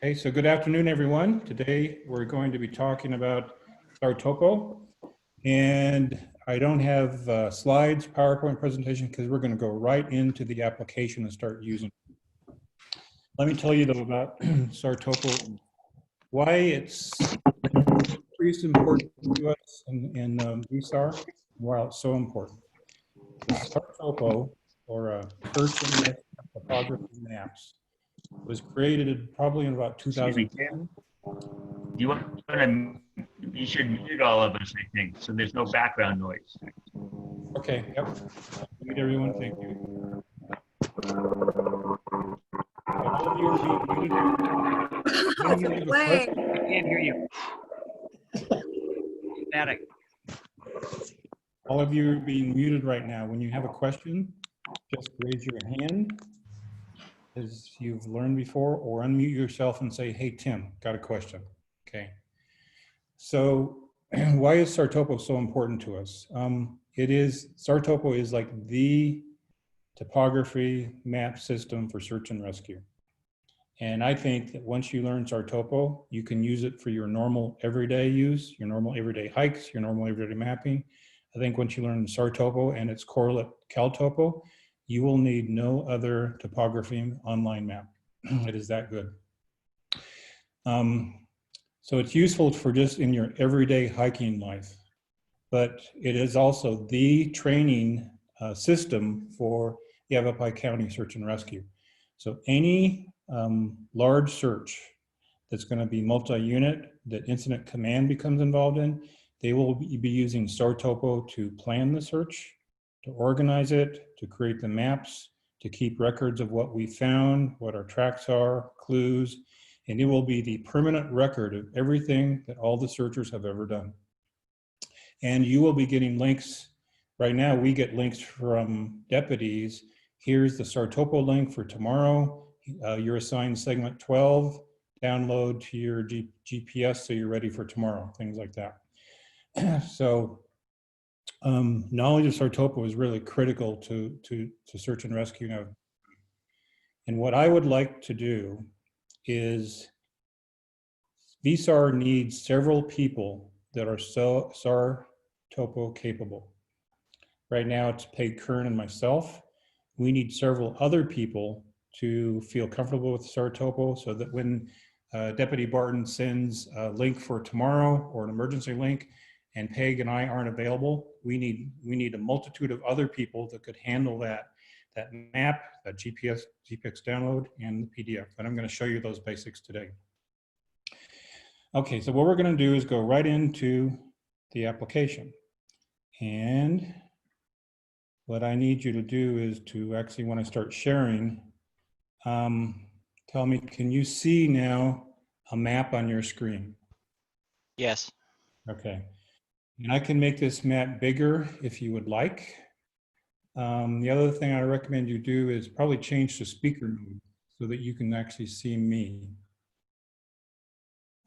Okay, so good afternoon, everyone. Today we're going to be talking about SARTopo, and I don't have slides, PowerPoint presentation, because we're going to go right into the application and start using it. Let me tell you though about SARTopo, why it's increased important to us in VSAR, why it's so important. The SARTopo, or Person Topography Maps, was created probably in about 2010. You should mute all of us, I think, so there's no background noise. Okay, yep. Mute everyone, thank you. All of you are being muted. When you have a question, I can't hear you. Static. all of you are being muted right now. When you have a question, just raise your hand as you've learned before, or unmute yourself and say, hey, Tim, got a question. Okay. So why is SARTopo so important to us? SARTopo is like the topography map system for search and rescue. And I think that once you learn SARTopo, you can use it for your normal everyday use, your normal everyday hikes, your normal everyday mapping. I think once you learn SARTopo and its correlate CalTopo, you will need no other topography online map. It is that good. So it's useful for just in your everyday hiking life, but it is also the training system for Yavapai County Search and Rescue. So any large search that's going to be multi-unit that incident command becomes involved in, they will be using SARTopo to plan the search, to organize it, to create the maps, to keep records of what we found, what our tracks are, clues, and it will be the permanent record of everything that all the searchers have ever done. And you will be getting links. Right now, we get links from deputies. Here's the SARTopo link for tomorrow. You're assigned segment 12, download to your GPS so you're ready for tomorrow, things like that. So knowledge of SARTopo is really critical to search and rescue now. And what I would like to do is VSAR needs several people that are SARTopo capable. Right now it's Peg Kern and myself. We need several other people to feel comfortable with SARTopo so that when Deputy Barton sends a link for tomorrow or an emergency link and Peg and I aren't available, we need a multitude of other people that could handle that map, that GPX download, and the PDF. And I'm going to show you those basics today. Okay, so what we're going to do is go right into the application. And what I need you to do is to actually, when I start sharing, tell me, can you see now a map on your screen? Yes. Okay. And I can make this map bigger if you would like. The other thing I recommend you do is probably change to speaker mode so that you can actually see me.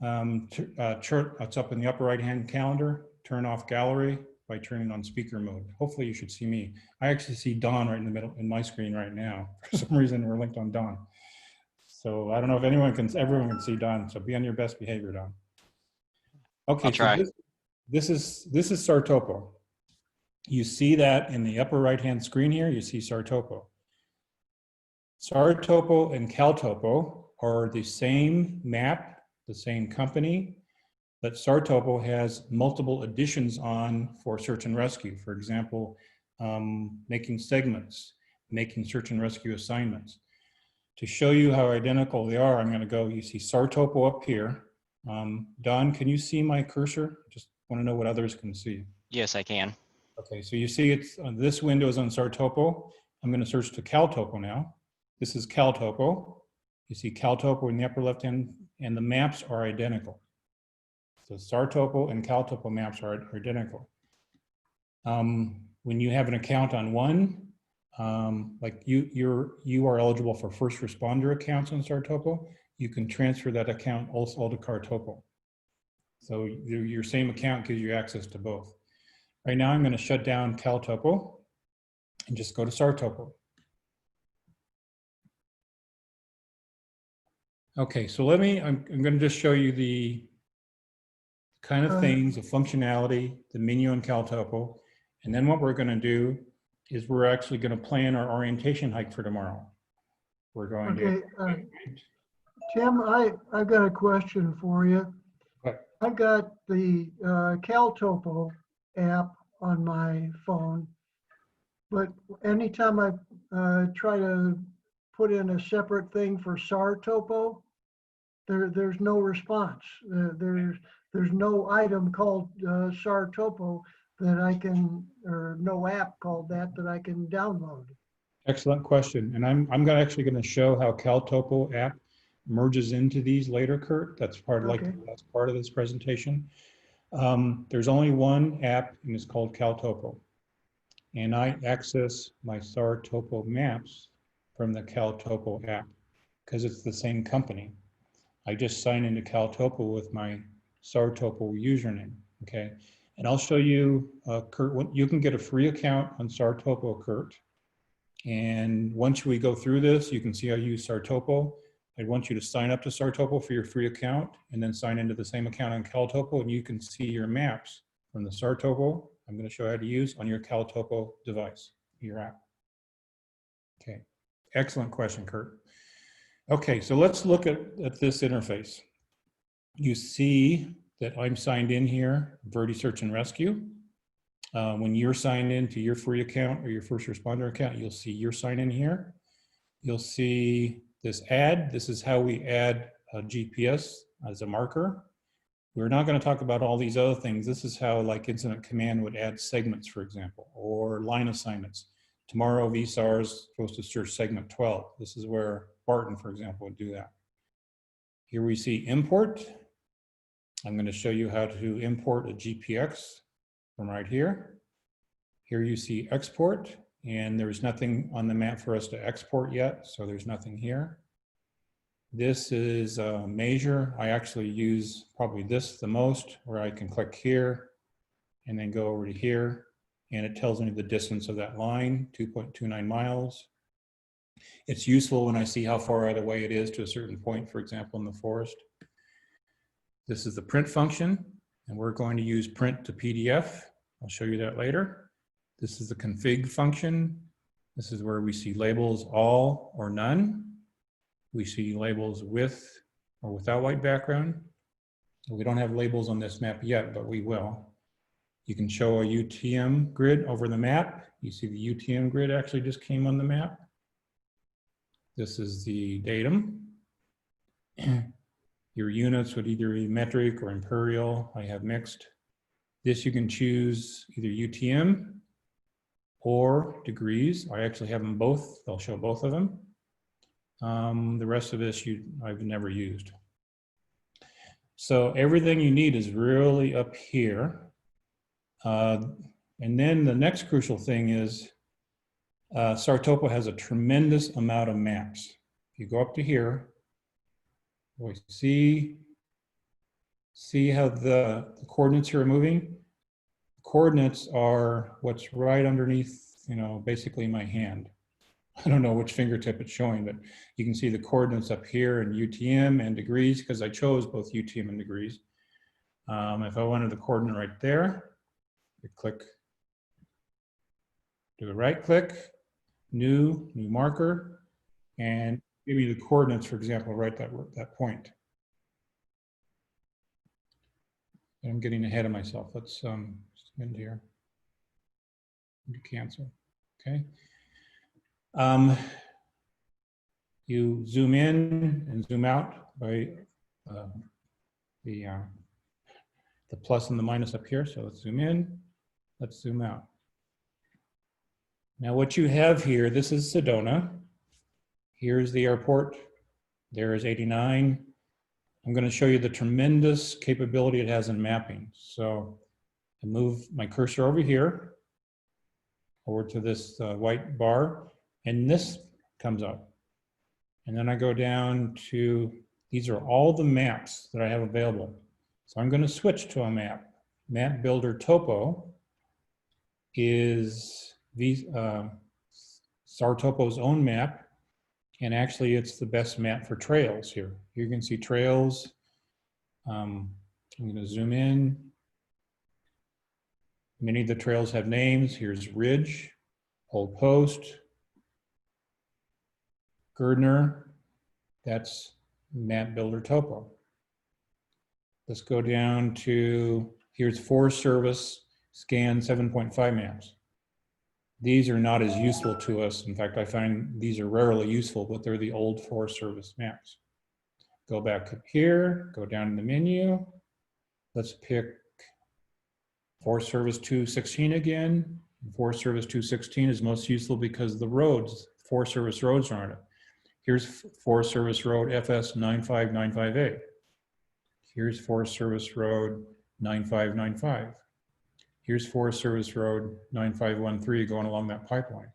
It's up in the upper right-hand calendar. Turn off gallery by turning on speaker mode. Hopefully you should see me. I actually see Don right in the middle in my screen right now. For some reason we're linked on Don. So I don't know if everyone can see Don. So be on your best behavior, Don. Okay, I'll try. So this is SARTopo. You see that in the upper right-hand screen here. You see SARTopo. SARTopo and CalTopo are the same map, the same company, but SARTopo has multiple additions on for search and rescue. For example, making segments, making search and rescue assignments. To show you how identical they are, I'm going to go, you see SARTopo up here. Don, can you see my cursor? Just want to know what others can see. Yes, I can. Okay, so you see it's this window is on SARTopo. I'm going to search to CalTopo now. This is CalTopo. You see CalTopo in the upper left hand, and the maps are identical. So SARTopo and CalTopo maps are identical. When you have an account on one, like you are eligible for first responder accounts on SARTopo, you can transfer that account also to CalTopo. So your same account gives you access to both. Right now I'm going to shut down CalTopo and just go to SARTopo. Okay, so I'm going to just show you the kind of things, the functionality, the menu in SARTopo. And then what we're going to do is we're actually going to plan our orientation hike for tomorrow. We're going Okay, to. Tim, I've got a question for you. Okay. I've got the SARTopo app on my phone, but anytime I try to put in a separate thing for SARTopo, there's no response. There's no item called SARTopo that I can, or no app called that I can download. Excellent question. And actually going to show how SARTopo app merges into these later, Kurt. That's part of Okay. that's part of this presentation. There's only one app, and it's called SARTopo. And I access my SARTopo maps from the SARTopo app because it's the same company. I just sign into SARTopo with my SARTopo username, okay? And I'll show you, Kurt, you can get a free account on SARTopo, Kurt. And once we go through this, you can see how you use SARTopo. I want you to sign up to SARTopo for your free account and then sign into the same account on SARTopo, and you can see your maps from the SARTopo. I'm going to show you how to use on your SARTopo device, your app. Okay, excellent question, Kurt. Okay, so let's look at this interface. You see that I'm signed in here, Verde Search and Rescue. When you're signed in to your free account or your first responder account, you'll see your sign in here. You'll see this add. This is how we add a GPS as a marker. We're not going to talk about all these other things. This is how like Incident Command would add segments, for example, or line assignments. Tomorrow, VSAR is supposed to search segment 12. This is where Barton, for example, would do that. Here we see import. I'm going to show you how to import a GPX from right here. Here you see export, and there's nothing on the map for us to export yet, so there's nothing here. This is a measure. I actually use probably this the most, where I can click here and then go over to here, and it tells me the distance of that line, 2.29 miles. It's useful when I see how far out of the way it is to a certain point, for example, in the forest. This is the print function, and we're going to use print to PDF. I'll show you that later. This is the config function. This is where we see labels all or none. We see labels with or without white background. We don't have labels on this map yet, but we will. You can show a UTM grid over the map. You see the UTM grid actually just came on the map. This is the datum. Your units would either be metric or imperial. I have mixed. This you can choose either UTM or degrees. I actually have them both. I'll show both of them. The rest of this I've never used. So everything you need is really up here. And then the next crucial thing is SARTopo has a tremendous amount of maps. If you go up to here, we see how the coordinates here are moving. The coordinates are what's right underneath, basically my hand. I don't know which fingertip it's showing, but you can see the coordinates up here in UTM and degrees, because I chose both UTM and degrees. If I wanted the coordinate right there, I click, do a right click, new marker, and give me the coordinates, for example, right that point. I'm getting ahead of myself. Let's end here. Cancel. Okay. You zoom in and zoom out by the plus and the minus up here. So let's zoom in. Let's zoom out. Now what you have here, this is Sedona. Here's the airport. There is 89. I'm going to show you the tremendous capability it has in mapping. So I move my cursor over here, over to this white bar, and this comes up. And then I go down to, these are all the maps that I have available. So I'm going to switch to a map. Map Builder Topo is SARTopo's own map, And actually, it's the best map for trails here. You can see trails. I'm going to zoom in. Many of the trails have names. Here's Ridge, Old Post, Gardner. That's Map Builder Topo. Let's go down to, here's Forest Service Scan 7.5 maps. These are not as useful to us. In fact, I find these are rarely useful, but they're the old Forest Service maps. Go back up here, go down in the menu. Let's pick Forest Service 216 again. Forest Service 216 is most useful because the roads, Forest Service roads are on it. Here's Forest Service Road FS 9595A. Here's Forest Service Road 9595. Here's Forest Service Road 9513 going along that pipeline.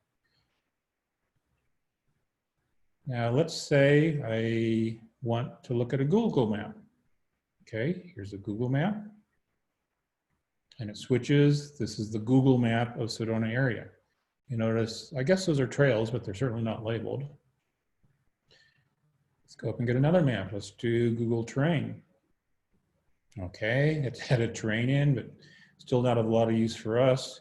Now let's say I want to look at a Google map. Okay, here's a Google map. And it switches. This is the Google map of Sedona area. You notice, I guess those are trails, but they're certainly not labeled. Let's go up and get another map. Let's do Google Terrain. Okay, it's had a terrain in, but still not a lot of use for us.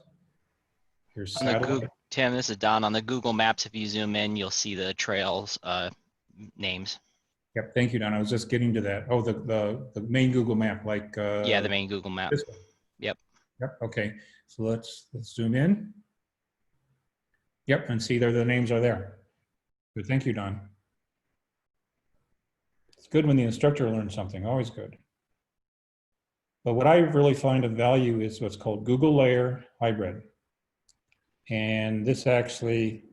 Here's On the satellite. Google, Tim, this is Don. On the Google Maps, if you zoom in, you'll see the trails names. Yep, thank you, Don. I was just getting to that. Oh, the main Google map, like Yeah, the main Google map. this one. Yep. Yep. Okay. So let's zoom in. Yep, and see there the names are there. Good. Thank you, Don. It's good when the instructor learns something. Always good. But what I really find of value is what's called Google Layer Hybrid. And this actually,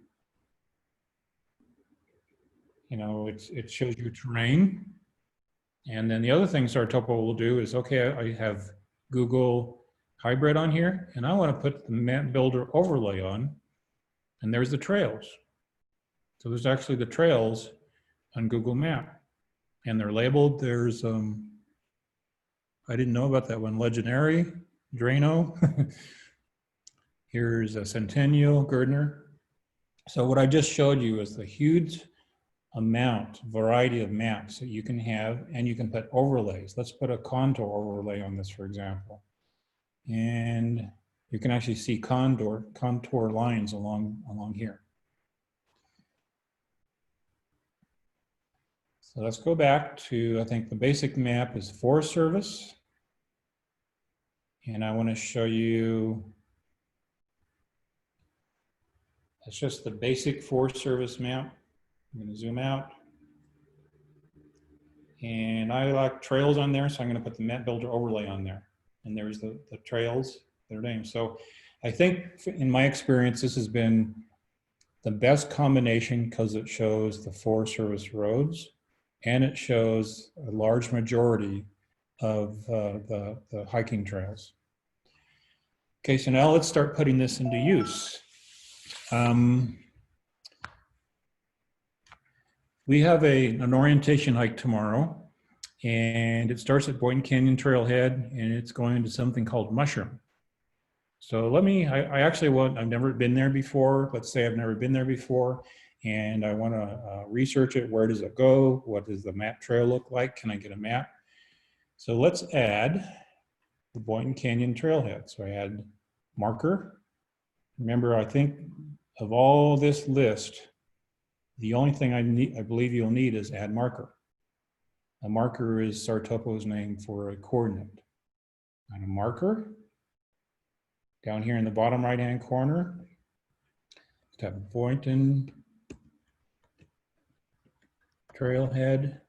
you know, it shows you terrain. And then the other thing SARTopo will do is, okay, I have Google Hybrid on here, and I want to put the map builder overlay on, and there's the trails. So there's actually the trails on Google Map, and they're labeled. There's, I didn't know about that one, Legendary, Drano. Here's a Centennial, Gardner. So what I just showed you is the huge variety of maps that you can have, and you can put overlays. Let's put a contour overlay on this, for example. And you can actually see contour lines along here. So let's go back to, I think the basic map is Forest Service. And I want to show you, that's just the basic Forest Service map. I'm going to zoom out. And I like trails on there, so I'm going to put the map builder overlay on there. And there's the trails, their names. So I think in my experience, this has been the best combination because it shows the Forest Service roads and it shows a large majority of the hiking trails. Okay, so now let's start putting this into use. We have an orientation hike tomorrow, and it starts at Boynton Canyon Trailhead, and it's going to something called Mushroom. So I've never been there before. Let's say I've never been there before, and I want to research it. Where does it go? What does the map trail look like? Can I get a map? So let's add the Boynton Canyon Trailhead. So I add marker. Remember, I think of all this list, the only thing I believe you'll need is add marker. A marker is SARTopo's name for a coordinate. And a marker, down here in the bottom right-hand corner, have Boynton Trailhead.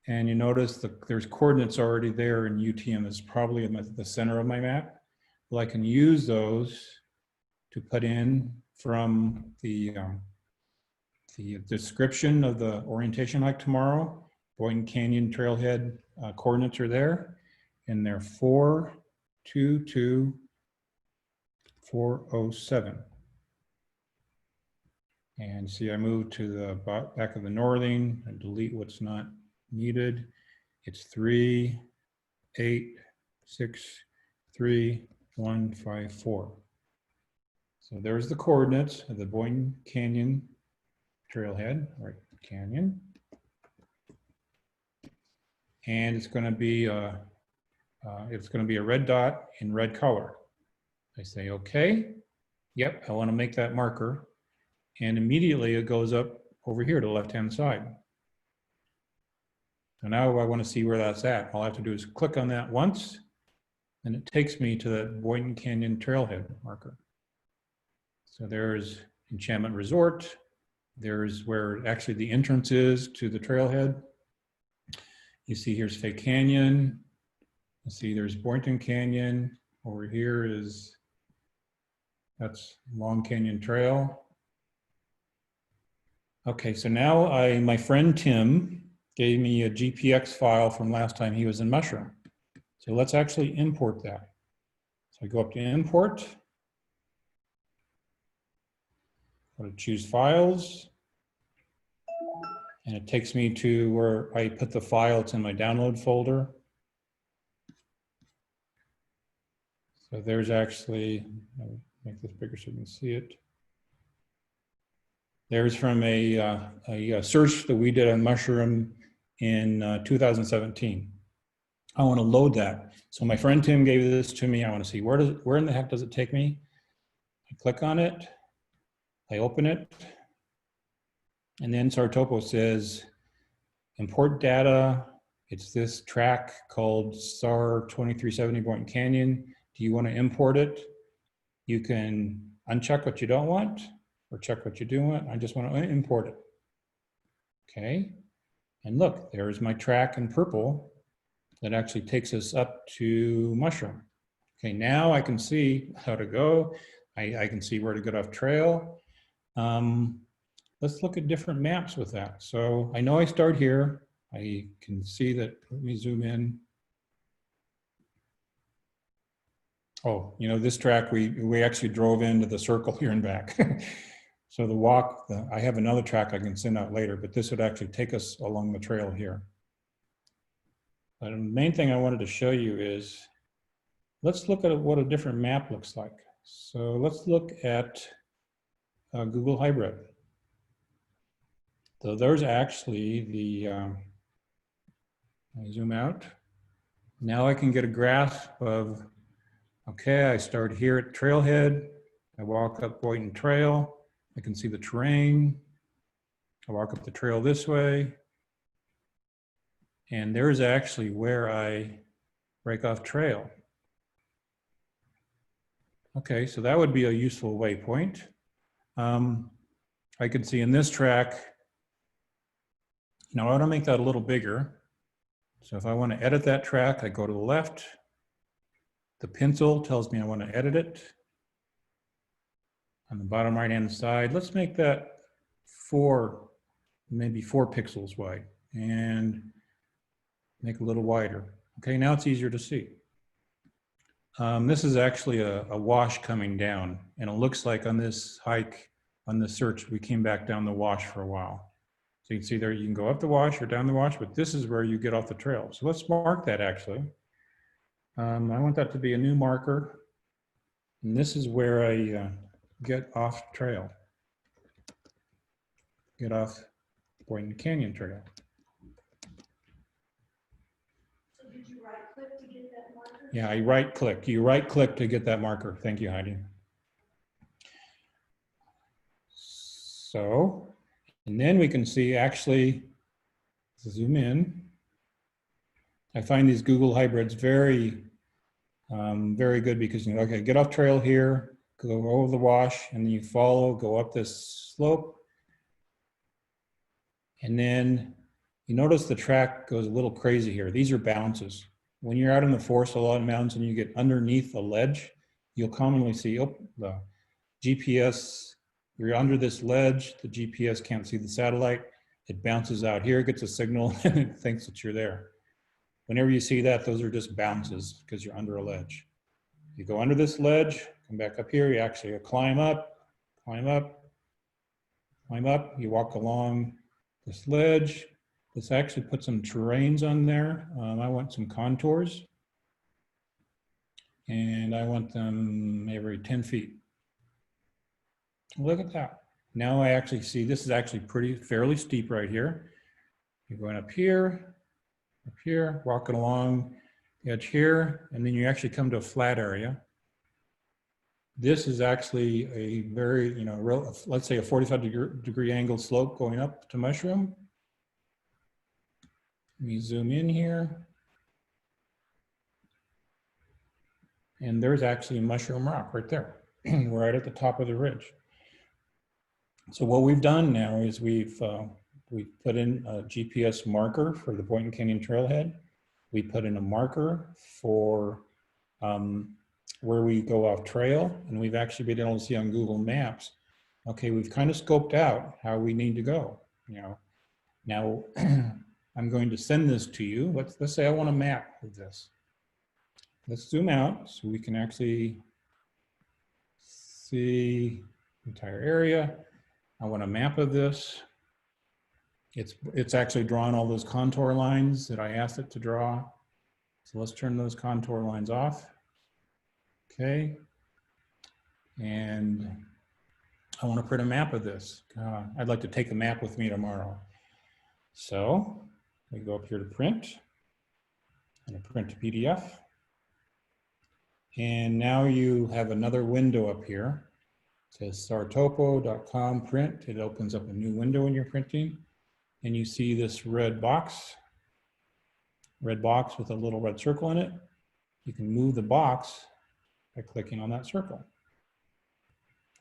And you notice there's coordinates already there, and UTM is probably in the center of my map. Well, I can use those to put in from the description of the orientation hike tomorrow. Boynton Canyon Trailhead coordinates are there, and they're 422-407. And see, I moved to the back of the northing and delete what's not needed. It's 3863154. So there's the coordinates of the Boynton Canyon trailhead or canyon. And it's going to be a red dot in red color. I say, okay, yep, I want to make that marker. And immediately it goes up over here to the left-hand side. So now I want to see where that's at. All I have to do is click on that once, and it takes me to the Boynton Canyon trailhead marker. So there's Enchantment Resort. There's where actually the entrance is to the trailhead. You see here's Fay Canyon. You see there's Boynton Canyon. Over here is, that's Long Canyon Trail. Okay, so now my friend Tim gave me a GPX file from last time he was in Mushroom. So let's actually import that. So I go up to import. Go to choose files. And it takes me to where I put the file. It's in my download folder. So there's actually, I'll make this bigger so you can see it. There's from a search that we did on Mushroom in 2017. I want to load that. So my friend Tim gave this to me. I want to see where in the heck does it take me? I click on it. I open it. And then SARTopo says, import data. It's this track called SAR 2370 Boynton Canyon. Do you want to import it? You can uncheck what you don't want or check what you do want. I just want to import it. Okay. And look, there's my track in purple that actually takes us up to Mushroom. Okay, now I can see how to go. I can see where to get off trail. Let's look at different maps with that. So I know I start here. I can see that, let me zoom in. Oh, you know, this track, we actually drove into the circle here and back. So the walk, I have another track I can send out later, but this would actually take us along the trail here. But the main thing I wanted to show you is, let's look at what a different map looks like. So let's look at Google Hybrid. So there's actually the, I zoom out. Now I can get a grasp of, okay, I start here at Trailhead. I walk up Boynton Trail. I can see the terrain. I walk up the trail this way. And there's actually where I break off trail. Okay, so that would be a useful waypoint. I can see in this track, now I want to make that a little bigger. So if I want to edit that track, I go to the left. The pencil tells me I want to edit it. On the bottom right-hand side, let's make that maybe 4 pixels wide, and make it a little wider. Okay, now it's easier to see. This is actually a wash coming down, and it looks like on this hike, on this search, we came back down the wash for a while. So you can see there, you can go up the wash or down the wash, but this is where you get off the trail. So let's mark that actually. I want that to be a new marker. And this is where I get off trail. Get off Boynton Canyon Trail. So did you right click to get that marker? Yeah, I right click. You right click to get that marker. Thank you, Heidi. So, and then we can see actually, zoom in. I find these Google hybrids very, very good because, you know, okay, get off trail here, go over the wash, and then you follow, go up this slope. And then you notice the track goes a little crazy here. These are bounces. When you're out in the forest, a lot of mountains, and you get underneath a ledge, you'll commonly see, oh, the GPS, you're under this ledge, the GPS can't see the satellite, it bounces out here, gets a signal, and it thinks that you're there. Whenever you see that, those are just bounces because you're under a ledge. You go under this ledge, come back up here, you actually climb up, climb up, climb up, you walk along this ledge. This actually puts some terrains on there. I want some contours. And I want them every 10 feet. Look at that. Now I actually see this is actually fairly steep right here. You're going up here, walking along the edge here, and then you actually come to a flat area. This is actually a very, let's say a 45-degree angle slope going up to Mushroom. Let me zoom in here. And there's actually Mushroom Rock right there. We're right at the top of the ridge. So what we've done now is we've put in a GPS marker for the Boynton Canyon Trailhead. We put in a marker for where we go off trail, and we've actually been able to see on Google Maps, okay, we've kind of scoped out how we need to go. Now I'm going to send this to you. Let's say I want a map of this. Let's zoom out so we can actually see the entire area. I want a map of this. It's actually drawn all those contour lines that I asked it to draw. So let's turn those contour lines off. Okay. And I want to print a map of this. I'd like to take a map with me tomorrow. So we go up here to print and I print a PDF. And now you have another window up here. It says sartopo.com print. It opens up a new window when you're printing. And you see this red box with a little red circle in it. You can move the box by clicking on that circle.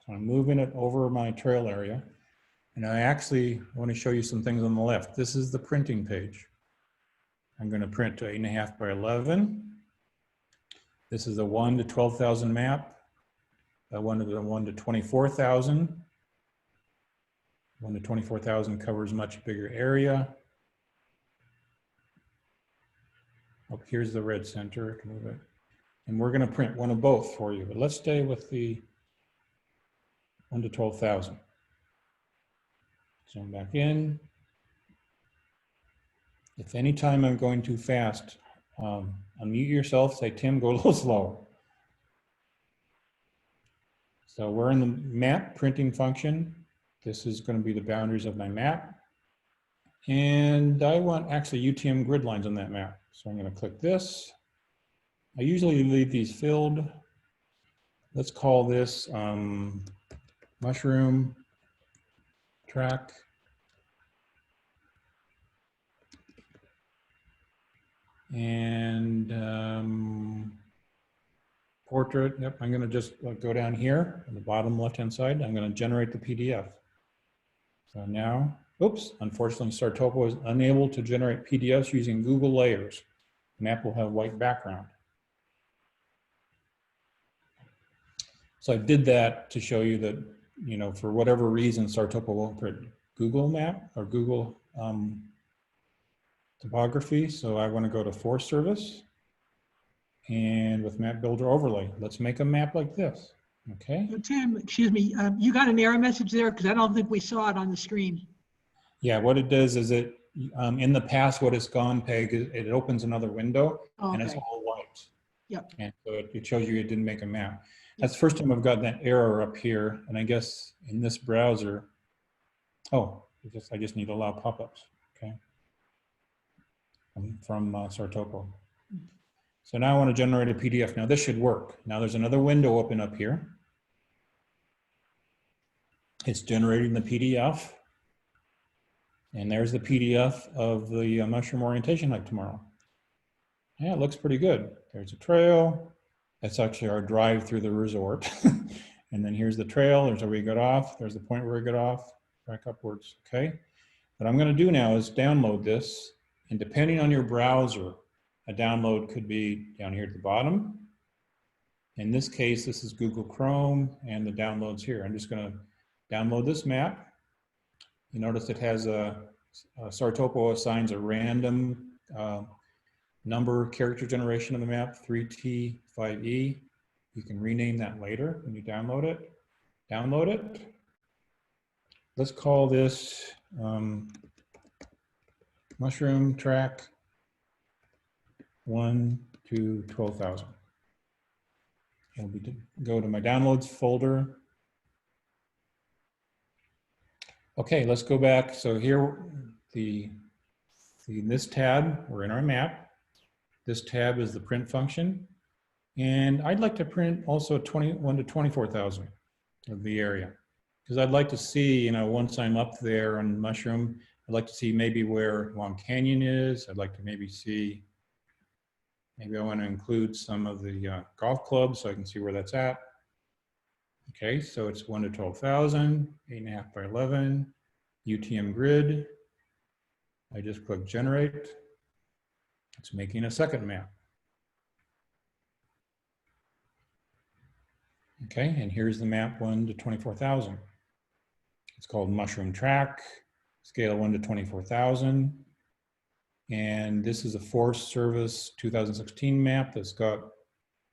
So I'm moving it over my trail area. And I actually want to show you some things on the left. This is the printing page. I'm going to print 8.5 by 11. This is a 1 to 12,000 map. A 1 to 24,000. 1 to 24,000 covers much bigger area. Oh, here's the red center. I can move it. And we're going to print one of both for you. But let's stay with the 1 to 12,000. Zoom back in. If anytime I'm going too fast, unmute yourself, say, Tim, go a little slower. So we're in the map printing function. This is going to be the boundaries of my map. And I want actually UTM grid lines on that map. So I'm going to click this. I usually leave these filled. Let's call this mushroom track. And portrait. Yep, I'm going to just go down here on the bottom left-hand side. I'm going to generate the PDF. So now, oops, unfortunately, SARTopo is unable to generate PDFs using Google Layers. The map will have white background. So I did that to show you that, for whatever reason, SARTopo won't print Google map or Google topography. So I want to go to Forest Service and with Map Builder Overlay, let's make a map like this. Okay. So Tim, excuse me, you got an error message there? Because I don't think we saw it on the screen. Yeah, what it does is it, in the past, what it's gone, Peg, it opens another window and it's Okay. all white. Yep. And so it shows you it didn't make a map. That's the first time I've gotten that error up here. And I guess in this browser, oh, I just need to allow pop-ups, okay? From SARTopo. So now I want to generate a PDF. Now this should work. Now there's another window open up here. It's generating the PDF. And there's the PDF of the mushroom orientation hike tomorrow. Yeah, it looks pretty good. There's a trail. That's actually our drive through the resort. And then here's the trail. There's where we got off. There's the point where we got off. Back upwards, okay? What I'm going to do now is download this. And depending on your browser, a download could be down here at the bottom. In this case, this is Google Chrome and the downloads here. I'm just going to download this map. You notice it has SARTopo assigns a random number character generation of the map, 3T, 5E. You can rename that later when you download it. Download it. Let's call this mushroom track 1 to 12,000. It'll be go to my downloads folder. Okay, let's go back. So here, in this tab, we're in our map. This tab is the print function. And I'd like to print also 21 to 24,000 of the area. Because I'd like to see, you know, once I'm up there on Mushroom, I'd like to see maybe where Long Canyon is. I'd like to maybe see, maybe I want to include some of the golf clubs so I can see where that's at. Okay, so it's 1 to 12,000, 8.5 by 11, UTM grid. I just click generate. It's making a second map. Okay, and here's the map 1 to 24,000. It's called Mushroom Track, scale 1 to 24,000. And this is a Forest Service 2016 map that's got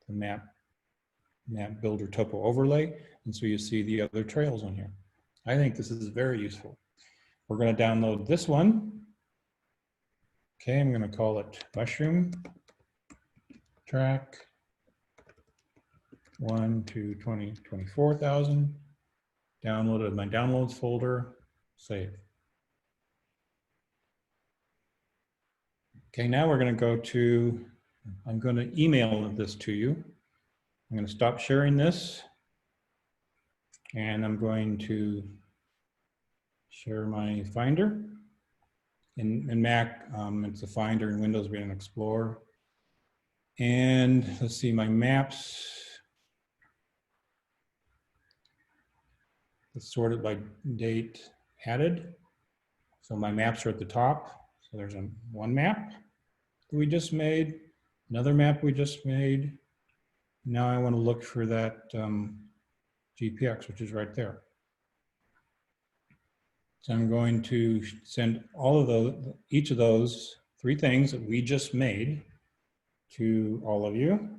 the map builder topo overlay. And so you see the other trails on here. I think this is very useful. We're going to download this one. Okay, I'm going to call it Mushroom Track 1 to 24,000. Downloaded my downloads folder, save. Okay, now we're going to go to, I'm going to email this to you. I'm going to stop sharing this. And I'm going to share my Finder. In Mac, it's a Finder, in Windows, we have an Explorer. And let's see, my maps. It's sorted by date added. So my maps are at the top. So there's one map that we just made, another map we just made. Now I want to look for that GPX, which is right there. So I'm going to send all of those, each of those 3 things that we just made to all of you.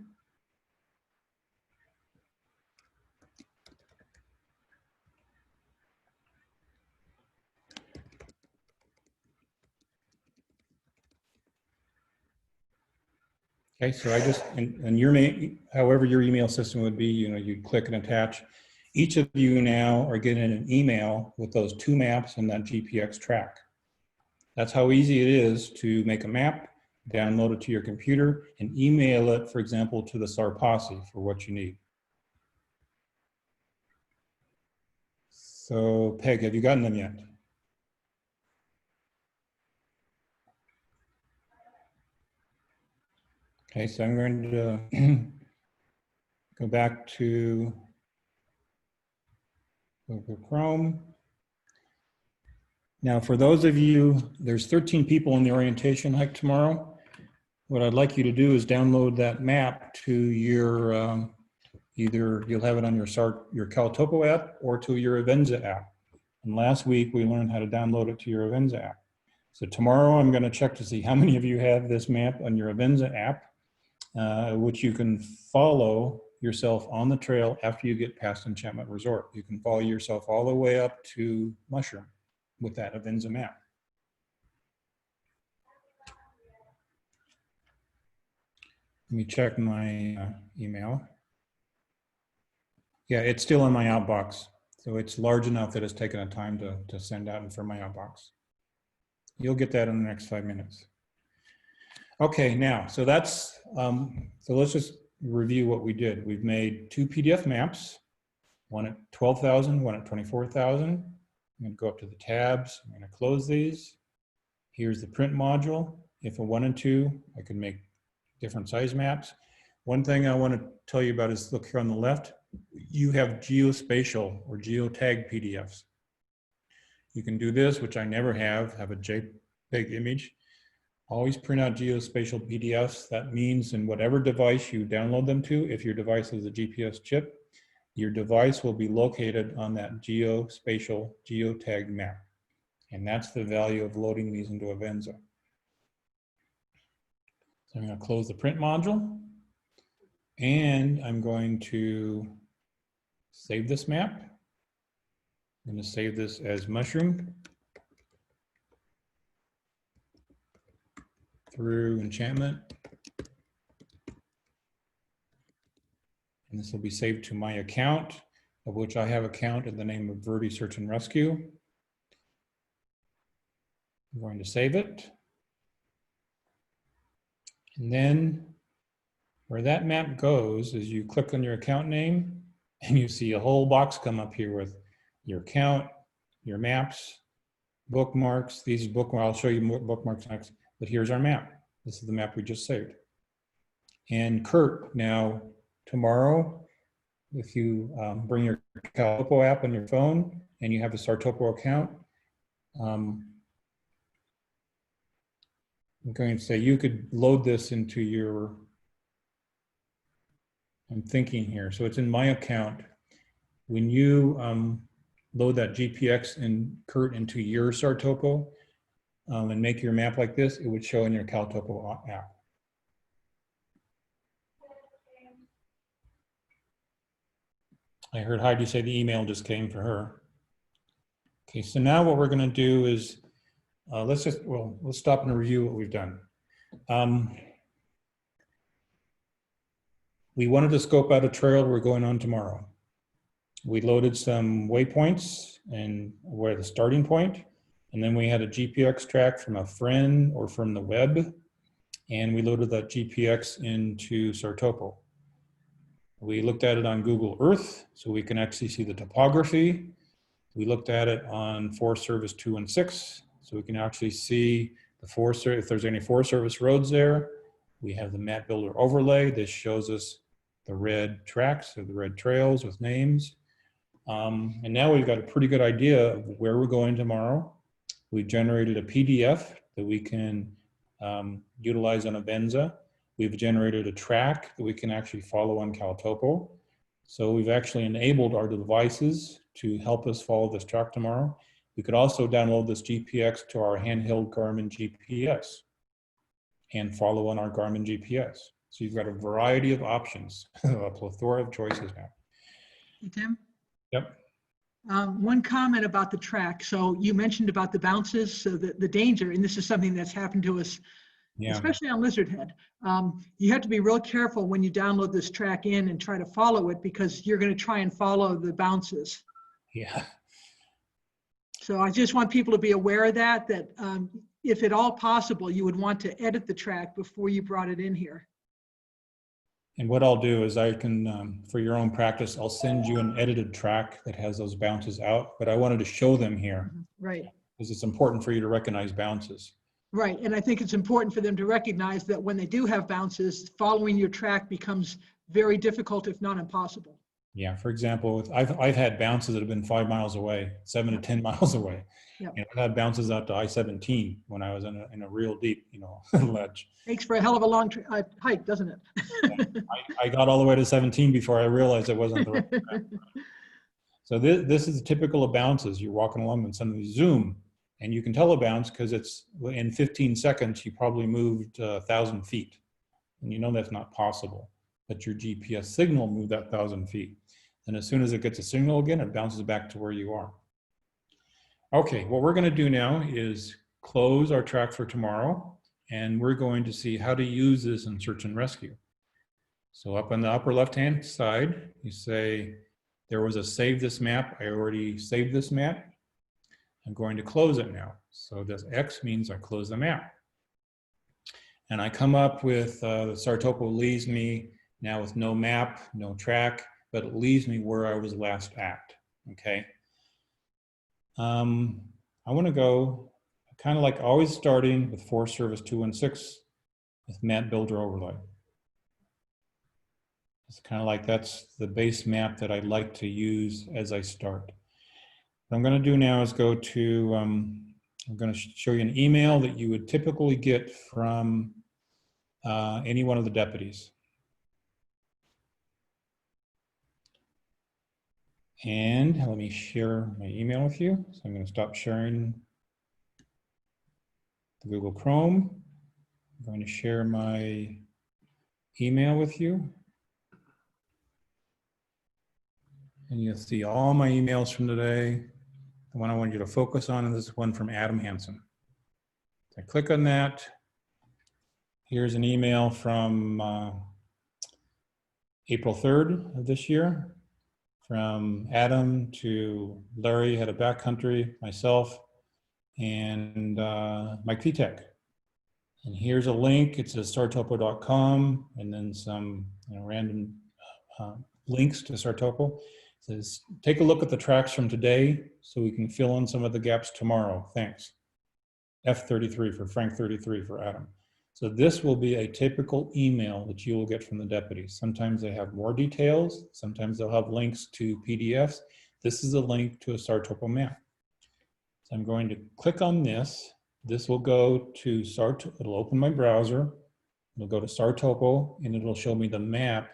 Okay, so I just, and your however your email system would be, you know, you click and attach. Each of you now are getting an email with those 2 maps and that GPX track. That's how easy it is to make a map, download it to your computer, and email it, for example, to the SARTopo for what you need. So, Peg, have you gotten them yet? Okay, so I'm going to go back to Google Chrome. Now, for those of you, there's 13 people in the orientation hike tomorrow. What I'd like you to do is download that map to your, either you'll have it on your SARTopo app or to your Avenza app. And last week we learned how to download it to your Avenza app. So tomorrow I'm going to check to see how many of you have this map on your Avenza app, which you can follow yourself on the trail after you get past Enchantment Resort. You can follow yourself all the way up to Mushroom with that Avenza map. Let me check my email. Yeah, it's still in my outbox. So it's large enough that it's taken a time to send out and from my outbox. You'll get that in the next 5 minutes. Okay, now, so that's, so let's just review what we did. We've made 2 PDF maps, one at 12,000, one at 24,000. I'm going to go up to the tabs. I'm going to close these. Here's the print module. If I wanted to, I could make different size maps. One thing I want to tell you about is, look here on the left, you have geospatial or geotag PDFs. You can do this, which I never have a JPEG image. Always print out geospatial PDFs. That means in whatever device you download them to, if your device has a GPS chip, your device will be located on that geospatial geotag map. And that's the value of loading these into Avenza. So I'm going to close the print module, and I'm going to save this map. I'm going to save this as Mushroom through Enchantment. And this will be saved to my account, of which I have account in the name of Verde Search and Rescue. I'm going to save it. And then where that map goes is you click on your account name and you see a whole box come up here with your account, your maps, bookmarks. These bookmarks, I'll show you more bookmarks next, but here's our map. This is the map we just saved. And Kurt, now tomorrow, if you bring your SARTopo app on your phone and you have a SARTopo account, I'm going to say you could load this into your, I'm thinking here, so it's in my account. When you load that GPX and Kurt into your SARTopo and make your map like this, it would show in your SARTopo app. I heard Heidi say the email just came for her. Okay, so now what we're going to do is let's stop and review what we've done. We wanted to scope out a trail we're going on tomorrow. We loaded some waypoints and where the starting point, and then we had a GPX track from a friend or from the web, and we loaded that GPX into SARTopo. We looked at it on Google Earth, so we can actually see the topography. We looked at it on Forest Service 216, so we can actually see the if there's any Forest Service roads there. We have the map builder overlay. This shows us the red tracks or the red trails with names. And now we've got a pretty good idea of where we're going tomorrow. We generated a PDF that we can utilize on Avenza. We've generated a track that we can actually follow on SARTopo. So we've actually enabled our devices to help us follow this track tomorrow. We could also download this GPX to our handheld Garmin GPS and follow on our Garmin GPS. So you've got a variety of options, a plethora of choices now. Hey, Tim? Yep. One comment about the track. So you mentioned about the bounces, so the danger, and this is something that's happened to us, Yeah. especially on Lizard Head. You have to be real careful when you download this track in and try to follow it, because you're going to try and follow the bounces. Yeah. So I just want people to be aware of that if at all possible, you would want to edit the track before you brought it in here. And what I'll do is I can, for your own practice, I'll send you an edited track that has those bounces out, but I wanted to show them here Right. because it's important for you to recognize bounces. Right, and I think it's important for them to recognize that when they do have bounces, following your track becomes very difficult, if not impossible. Yeah, for example, I've had bounces that have been 5 miles away, 7 to 10 miles away. Yep. And I've had bounces out to I-17 when I was in a real deep, ledge. Takes for a hell of a long hike, doesn't it? I got all the way to 17 before I realized it wasn't the right track. So this is typical of bounces. You're walking along and suddenly zoom, and you can tell a bounce because it's in 15 seconds, you probably moved 1,000 feet. And you know that's not possible, but your GPS signal moved that 1,000 feet. And as soon as it gets a signal again, it bounces back to where you are. Okay, what we're gonna do now is close our track for tomorrow, and we're going to see how to use this in search and rescue. So up on the upper left-hand side, you say, there was a save this map. I already saved this map. I'm going to close it now. So this X means I close the map. And I come up with, the SARTopo leaves me now with no map, no track, but it leaves me where I was last at, okay? I wanna go kind of like always starting with Forest Service 216 with map builder overlay. It's kind of like that's the base map that I'd like to use as I start. What I'm going to do now is go to, I'm going to show you an email that you would typically get from any one of the deputies. And let me share my email with you. So I'm going to stop sharing the Google Chrome. I'm going to share my email with you. And you'll see all my emails from today. The one I want you to focus on is this one from Adam Hansen. So I click on that. Here's an email from April 3rd of this year, from Adam to Larry, head of backcountry, myself, and Mike Vitek. And here's a link. It says SARTopo.com, and then some random links to SARTopo. It says, take a look at the tracks from today so we can fill in some of the gaps tomorrow. Thanks. F33 for Frank 33 for Adam. So this will be a typical email that you will get from the deputies. Sometimes they have more details. Sometimes they'll have links to PDFs. This is a link to a SARTopo map. So I'm going to click on this. This will go to SARTopo. It'll open my browser. It'll go to SARTopo, and it'll show me the map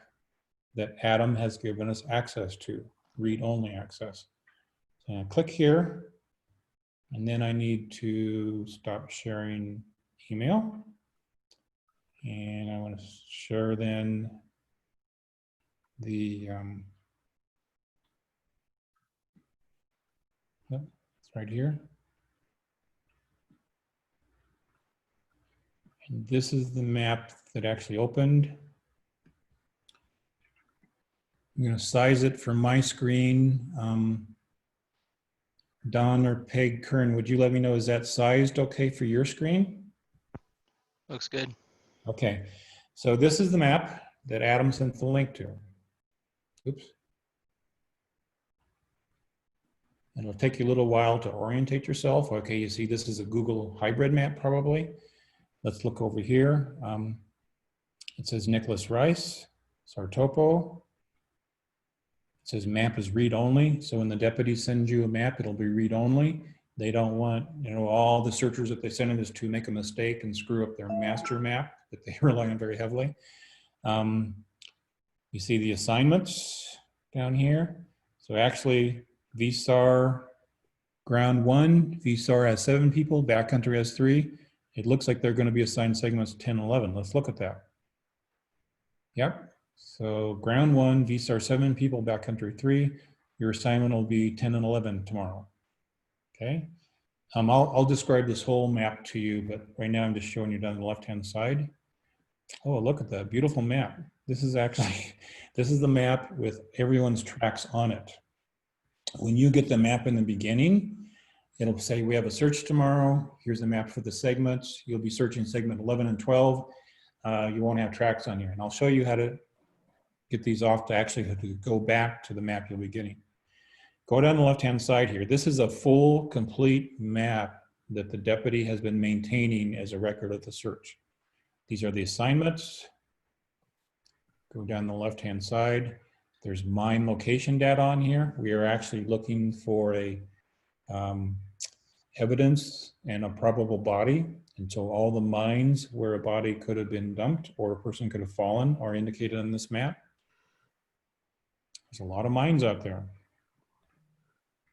that Adam has given us access to, read-only access. So I'm gonna click here, and then I need to stop sharing email. And I want to share then the, it's right here. And this is the map that actually opened. I'm going to size it for my screen. Don or Peg Kern, would you let me know, is that sized okay for your screen? Looks good. Okay, so this is the map that Adam sent the link to. Oops. And it'll take you a little while to orientate yourself. Okay, you see this is a Google hybrid map probably. Let's look over here. It says Nicholas Rice, SARTopo. It says map is read-only. So when the deputies send you a map, it'll be read-only. They don't want, all the searchers that they send this to make a mistake and screw up their master map that they rely on very heavily. You see the assignments down here. So actually, VSAR ground 1, VSAR has 7 people, backcountry has 3. It looks like they're going to be assigned segments 10, 11. Let's look at that. Yep. So ground 1, VSAR 7 people, backcountry 3. Your assignment will be 10 and 11 tomorrow. Okay. I'll describe this whole map to you, but right now I'm just showing you down the left-hand side. Oh, look at that beautiful map. This is actually, this is the map with everyone's tracks on it. When you get the map in the beginning, it'll say we have a search tomorrow. Here's a map for the segments. You'll be searching segment 11 and 12. You won't have tracks on here. And I'll show you how to get these off to actually have to go back to the map you'll be getting. Go down the left-hand side here. This is a full, complete map that the deputy has been maintaining as a record of the search. These are the assignments. Go down the left-hand side. There's mine location data on here. We are actually looking for a evidence and a probable body. And so all the mines where a body could have been dumped or a person could have fallen are indicated on this map. There's a lot of mines out there.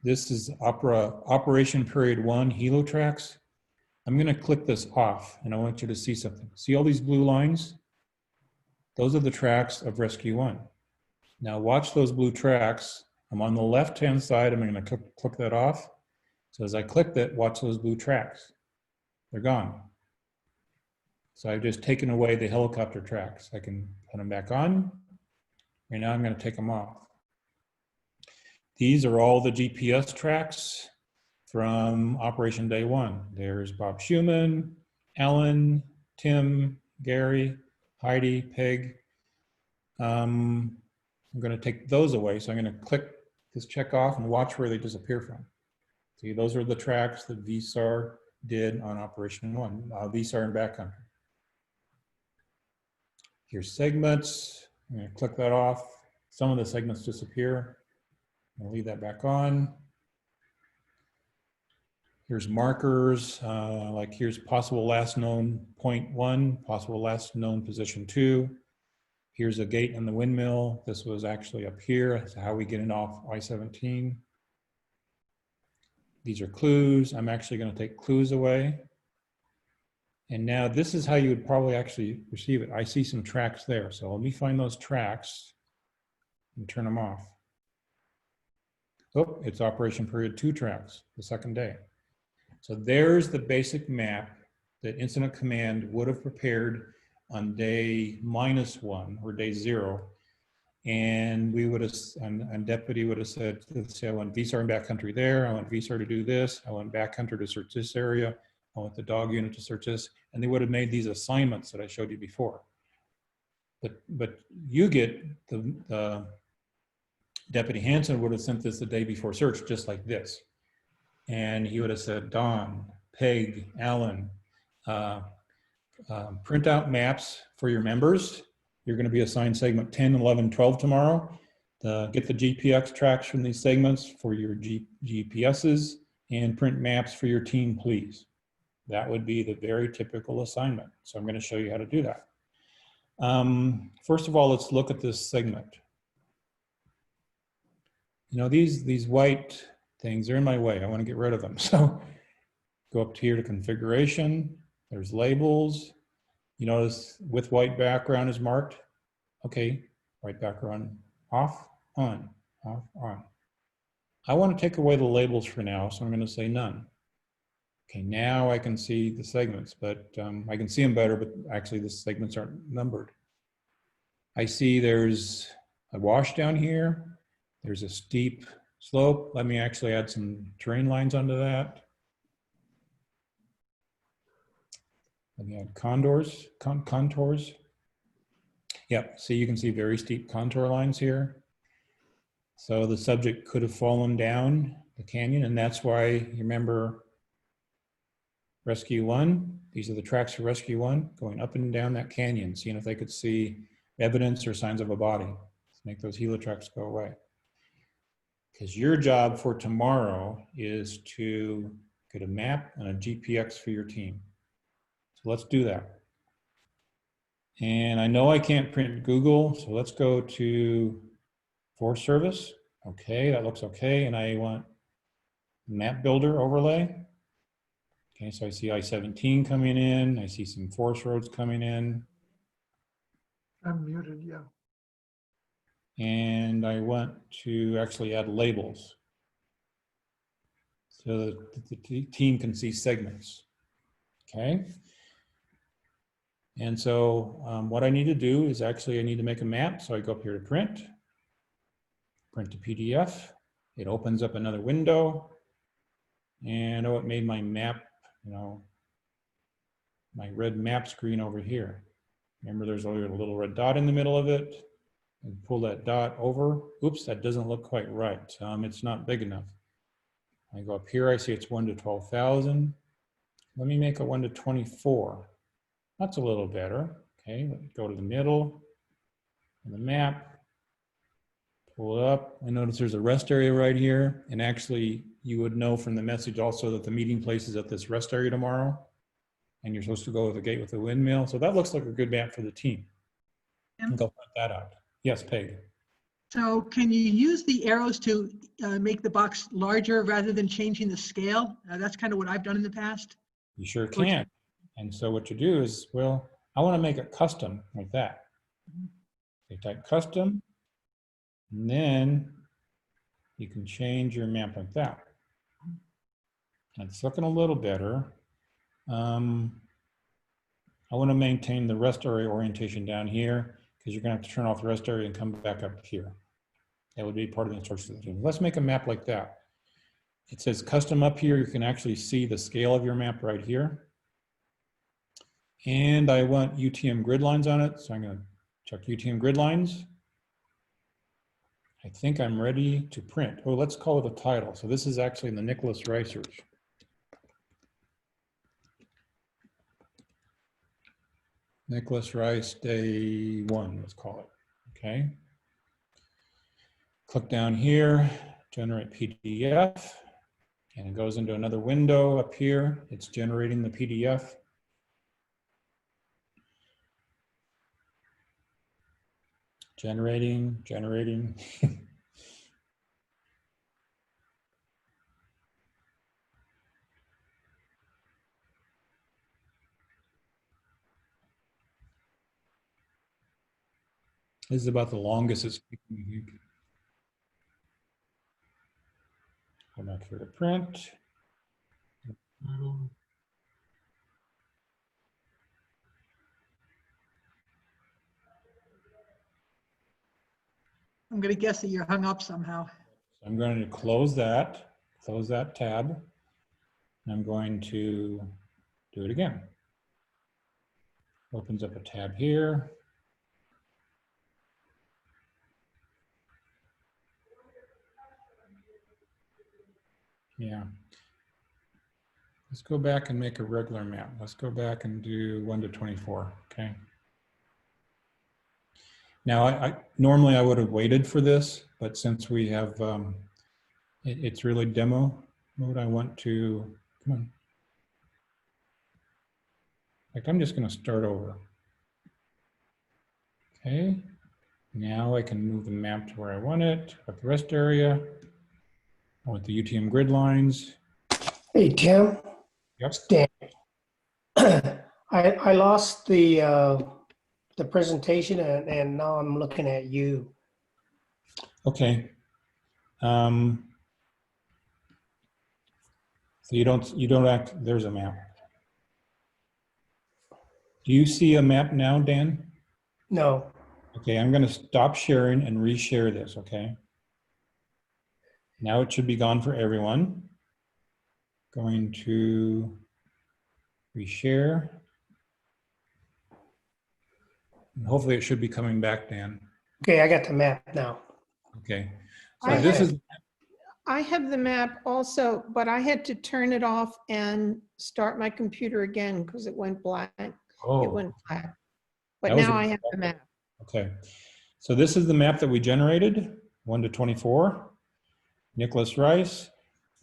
This is Operation Period 1 Helo tracks. I'm going to click this off and I want you to see something. See all these blue lines? Those are the tracks of Rescue 1. Now watch those blue tracks. I'm on the left-hand side. I'm going to click that off. So as I click that, watch those blue tracks. They're gone. So I've just taken away the helicopter tracks. I can put them back on. Right now I'm going to take them off. These are all the GPS tracks from Operation Day 1. There's Bob Schumann, Alan, Tim, Gary, Heidi, Peg. I'm going to take those away. So I'm going to click this check off and watch where they disappear from. See, those are the tracks that VSAR did on Operation 1, VSAR and backcountry. Here's segments. I'm going to click that off. Some of the segments disappear. I'll leave that back on. Here's markers, like here's possible last known point 1, possible last known position 2. Here's a gate in the windmill. This was actually up here. That's how we get it off I-17. These are clues. I'm actually going to take clues away. And now this is how you would probably actually receive it. I see some tracks there. So let me find those tracks and turn them off. Oh, it's Operation Period 2 tracks, the second day. So there's the basic map that Incident Command would have prepared on day -1 or day 0. And we would have, and deputy would have said, let's say I want VSAR in backcountry there. I want VSAR to do this. I want backcountry to search this area. I want the dog unit to search this. And they would have made these assignments that I showed you before. But you get the Deputy Hanson would have sent this the day before search, just like this. And he would have said, Don, Peg, Alan, print out maps for your members. You're going to be assigned segment 10, 11, 12 tomorrow. Get the GPX tracks from these segments for your GPSs and print maps for your team, please. That would be the very typical assignment. So I'm going to show you how to do that. First of all, let's look at this segment. You know, these white things are in my way. I want to get rid of them. So go up here to configuration. There's labels. You notice with white background is marked. Okay, white background off, on, off, on. I want to take away the labels for now, so I'm going to say none. Okay, now I can see the segments, but I can see them better, but actually the segments aren't numbered. I see there's a wash down here. There's a steep slope. Let me actually add some terrain lines onto that. Let me add contours. Yep, see, you can see very steep contour lines here. So the subject could have fallen down the canyon, and that's why you remember Rescue 1. These are the tracks for Rescue 1 going up and down that canyon, seeing if they could see evidence or signs of a body to make those heliotracks go away. Because your job for tomorrow is to get a map and a GPX for your team. So let's do that. And I know I can't print Google, so let's go to Forest Service. Okay, that looks okay. And I want map builder overlay. Okay, so I see I-17 coming in. I see some forest roads coming in. I'm muted, yeah. And I want to actually add labels so that the team can see segments. Okay. And so what I need to do is actually I need to make a map. So I go up here to print to PDF. It opens up another window. And oh, it made my map, you know, my red map screen over here. Remember there's a little red dot in the middle of it. And pull that dot over. Oops, that doesn't look quite right. It's not big enough. I go up here, I see it's 1 to 12,000. Let me make it 1 to 24. That's a little better. Okay, let me go to the middle of the map, pull it up. I notice there's a rest area right here. And actually, you would know from the message also that the meeting place is at this rest area tomorrow. And you're supposed to go to the gate with the windmill. So that looks like a good map for the team. Yep. Go print that out. Yes, Peg. So can you use the arrows to make the box larger rather than changing the scale? That's kind of what I've done in the past. You sure can. And so what you do is, well, I want to make it custom like that. You type custom, and then you can change your map like that. And it's looking a little better. I want to maintain the rest area orientation down here because you're going to have to turn off the rest area and come back up here. That would be part of the instructions. Let's make a map like that. It says custom up here. You can actually see the scale of your map right here. And I want UTM grid lines on it. So I'm going to check UTM grid lines. I think I'm ready to print. Oh, let's call it a title. So this is actually in the Nicholas Rice search. Nicholas Rice day 1, let's call it. Okay. Click down here, generate PDF, and it goes into another window up here. It's generating the PDF. Generating. This is about the longest it's taken. Go back here to print. I'm gonna guess that you're hung up somehow. I'm going to close that tab. I'm going to do it again. Opens up a tab here. Yeah. Let's go back and make a regular map. Let's go back and do 1 to 24, okay? Now, normally I would have waited for this, but since we have, it's really demo mode, I want to, come on. Like, I'm just gonna start over. Okay, now I can move the map to where I want it, up the rest area. I want the UTM grid lines. Hey, Tim. Yep. Dan. I lost the presentation and now I'm looking at you. Okay. So you don't act, there's a map. Do you see a map now, Dan? No. Okay, I'm gonna stop sharing and reshare this, okay? Now it should be gone for everyone. Going to reshare. And hopefully it should be coming back, Dan. Okay, I got the map now. Okay, so I this have- is, I have the map also, but I had to turn it off and start my computer again because it went black. It oh, went black. But That was now a- I have the map. okay. So this is the map that we generated, 1 to 24, Nicholas Rice.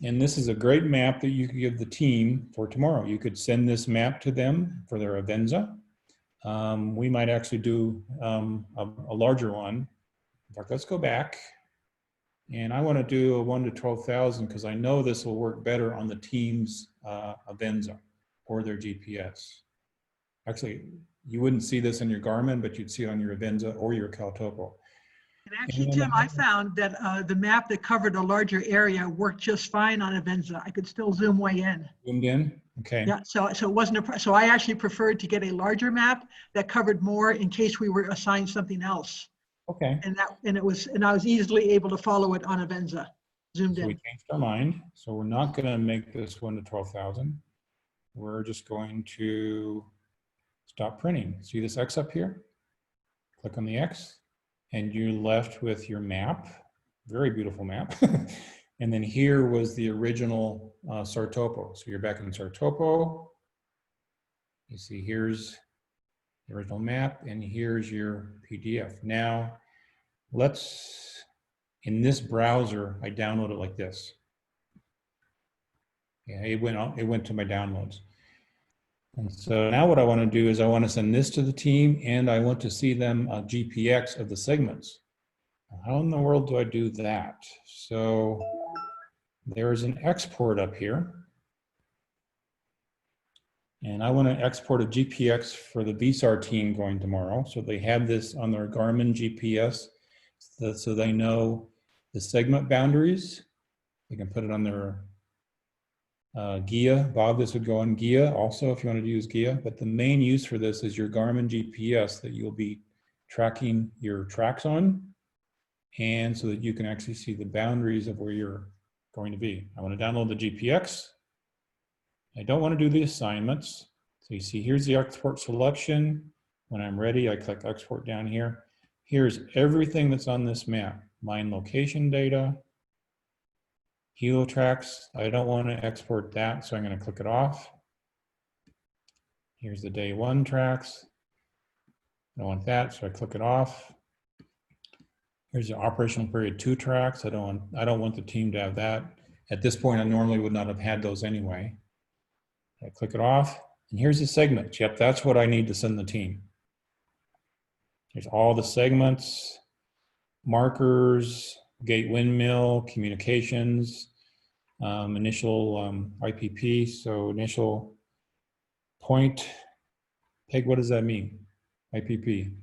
And this is a great map that you could give the team for tomorrow. You could send this map to them for their Avenza. We might actually do a larger one. In fact, let's go back. And I want to do a 1 to 12,000 because I know this will work better on the team's Avenza or their GPS. Actually, you wouldn't see this in your Garmin, but you'd see it on your Avenza or your SARTopo. And actually, Tim, I found that the map that covered a larger area worked just fine on Avenza. I could still zoom way in. Zoomed in? Okay. Yeah, so it wasn't so I actually preferred to get a larger map that covered more in case we were assigned something else. Okay. And I was easily able to follow it on Avenza, zoomed So we in. changed our mind. So we're not going to make this 1 to 12,000. We're just going to stop printing. See this X up here? Click on the X and you're left with your map. Very beautiful map. And then here was the original SARTopo. So you're back in SARTopo. You see here's the original map and here's your PDF. Now let's, in this browser, I download it like this. Yeah, it went to my downloads. And so now what I want to do is I want to send this to the team and I want to see them GPX of the segments. How in the world do I do that? So there's an export up here. And I want to export a GPX for the VSAR team going tomorrow. So they have this on their Garmin GPS so they know the segment boundaries. They can put it on their GIA. Bob, this would go on GIA also if you wanted to use GIA. But the main use for this is your Garmin GPS that you'll be tracking your tracks on. And so that you can actually see the boundaries of where you're going to be. I want to download the GPX. I don't want to do the assignments. So you see, here's the export selection. When I'm ready, I click export down here. Here's everything that's on this map. Mine location data, helo tracks. I don't want to export that, so I'm going to click it off. Here's the day 1 tracks. I don't want that, so I click it off. Here's the operational period 2 tracks. I don't want the team to have that. At this point, I normally would not have had those anyway. I click it off, and here's the segments. Yep, that's what I need to send the team. There's all the segments, markers, gate windmill, communications, initial IPP, so initial point. Peg, what does that mean? IPP.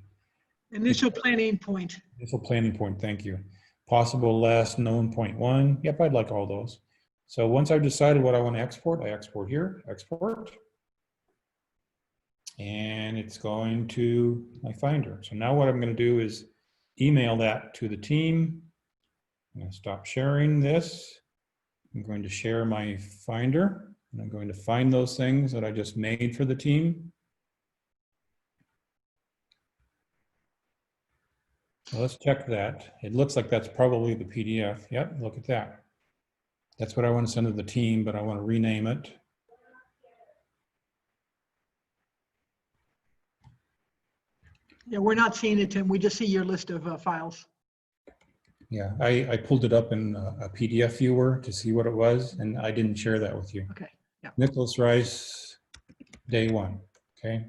Initial planning point. Initial planning point, thank you. Possible last known point 1. Yep, I'd like all those. So once I've decided what I want to export, I export here, export. And it's going to my Finder. So now what I'm going to do is email that to the team. I'm going to stop sharing this. I'm going to share my Finder, and I'm going to find those things that I just made for the team. So let's check that. It looks like that's probably the PDF. Yep, look at that. That's what I want to send to the team, but I want to rename it. Yeah, we're not seeing it, Tim. We just see your list of files. Yeah, I pulled it up in a PDF viewer to see what it was, and I didn't share that with you. Okay. Yeah. Nicholas Rice, day 1, okay?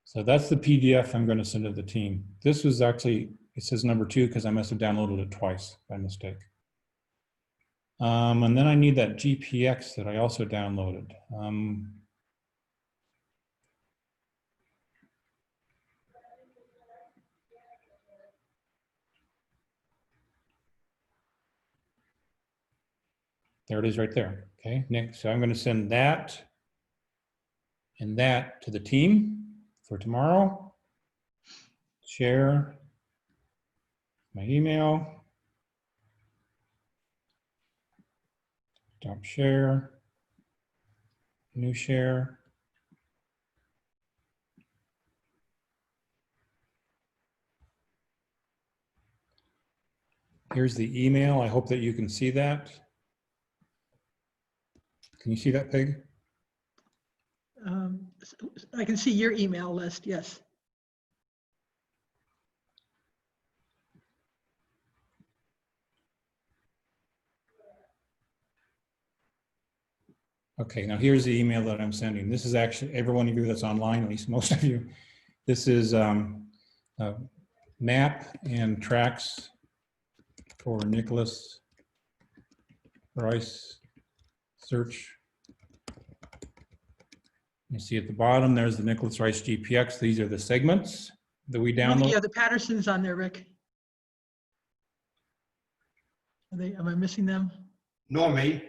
So that's the PDF I'm going to send to the team. This was actually, it says number 2 because I must have downloaded it twice by mistake. And then I need that GPX that I also downloaded. There it is right there. Okay, next, so I'm going to send that and that to the team for tomorrow. Share my email. Stop share. New share. Here's the email. I hope that you can see that. Can you see that, Peg? I can see your email list, yes. Okay, now here's the email that I'm sending. This is actually, every one of you that's online, at least most of you, this is map and tracks for Nicholas Rice search. You see at the bottom, there's the Nicholas Rice GPX. These are the segments that we download. Yeah, the Patterson's on there, Rick. Am I missing them? Nor me.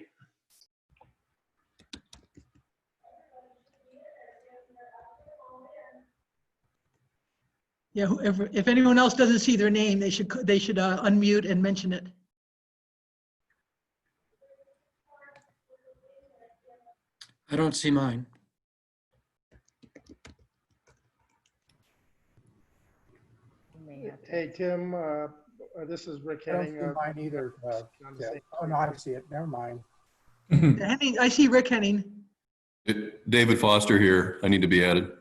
Yeah, whoever, if anyone else doesn't see their name, they should unmute and mention it. I don't see mine. Hey, Tim, this is Rick I don't Henning. see mine either. Yeah. Oh, no, I see it. Never mind. Henning, I see Rick Henning. David Foster here. I need to be added.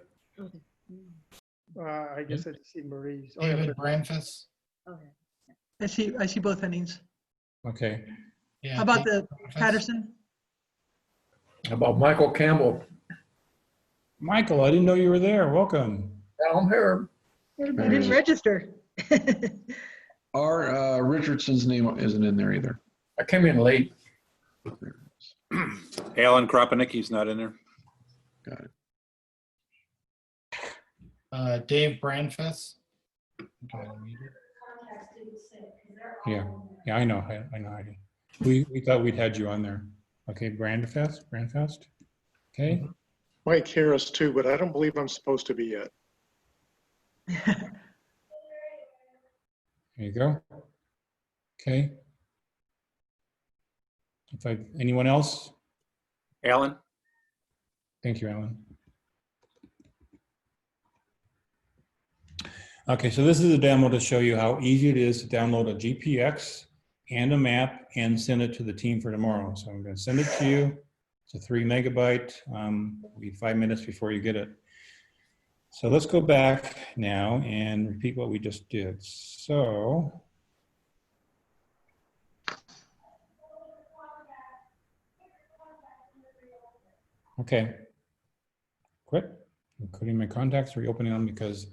I guess I see Marie's. Oh, David yeah, Branfus. I see both Hennings. Okay. Yeah, How about David the Branfus. Patterson? How about Michael Campbell? Michael, I didn't know you were there. Welcome. I'm here. I didn't register. Our Richardson's name isn't in there either. I came in late. Alan Kropanicki's not in there. Got it. Dave Branfus. Yeah, yeah, I know, Heidi. We thought we'd had you on there. Okay, Brandfest. Okay, Mike Harris too, but I don't believe I'm supposed to be yet. there you go. Okay. Anyone else? Alan? Thank you, Alan. Okay, so this is a demo to show you how easy it is to download a GPX and a map and send it to the team for tomorrow. So I'm going to send it to you. It's a 3 megabyte. It'll be 5 minutes before you get it. So let's go back now and repeat what we just did. So okay, quit. Including my contacts, reopening them because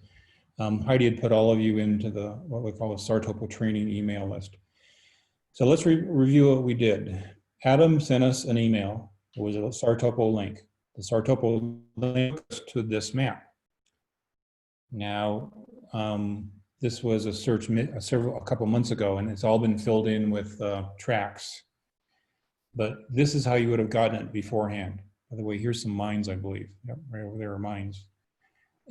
Heidi had put all of you into the what we call a SARTopo training email list. So let's review what we did. Adam sent us an email. It was a SARTopo link. The SARTopo link to this map. Now, this was a search a couple months ago, and it's all been filled in with tracks. But this is how you would have gotten it beforehand. By the way, here's some mines, I believe. Yep, right over there are mines.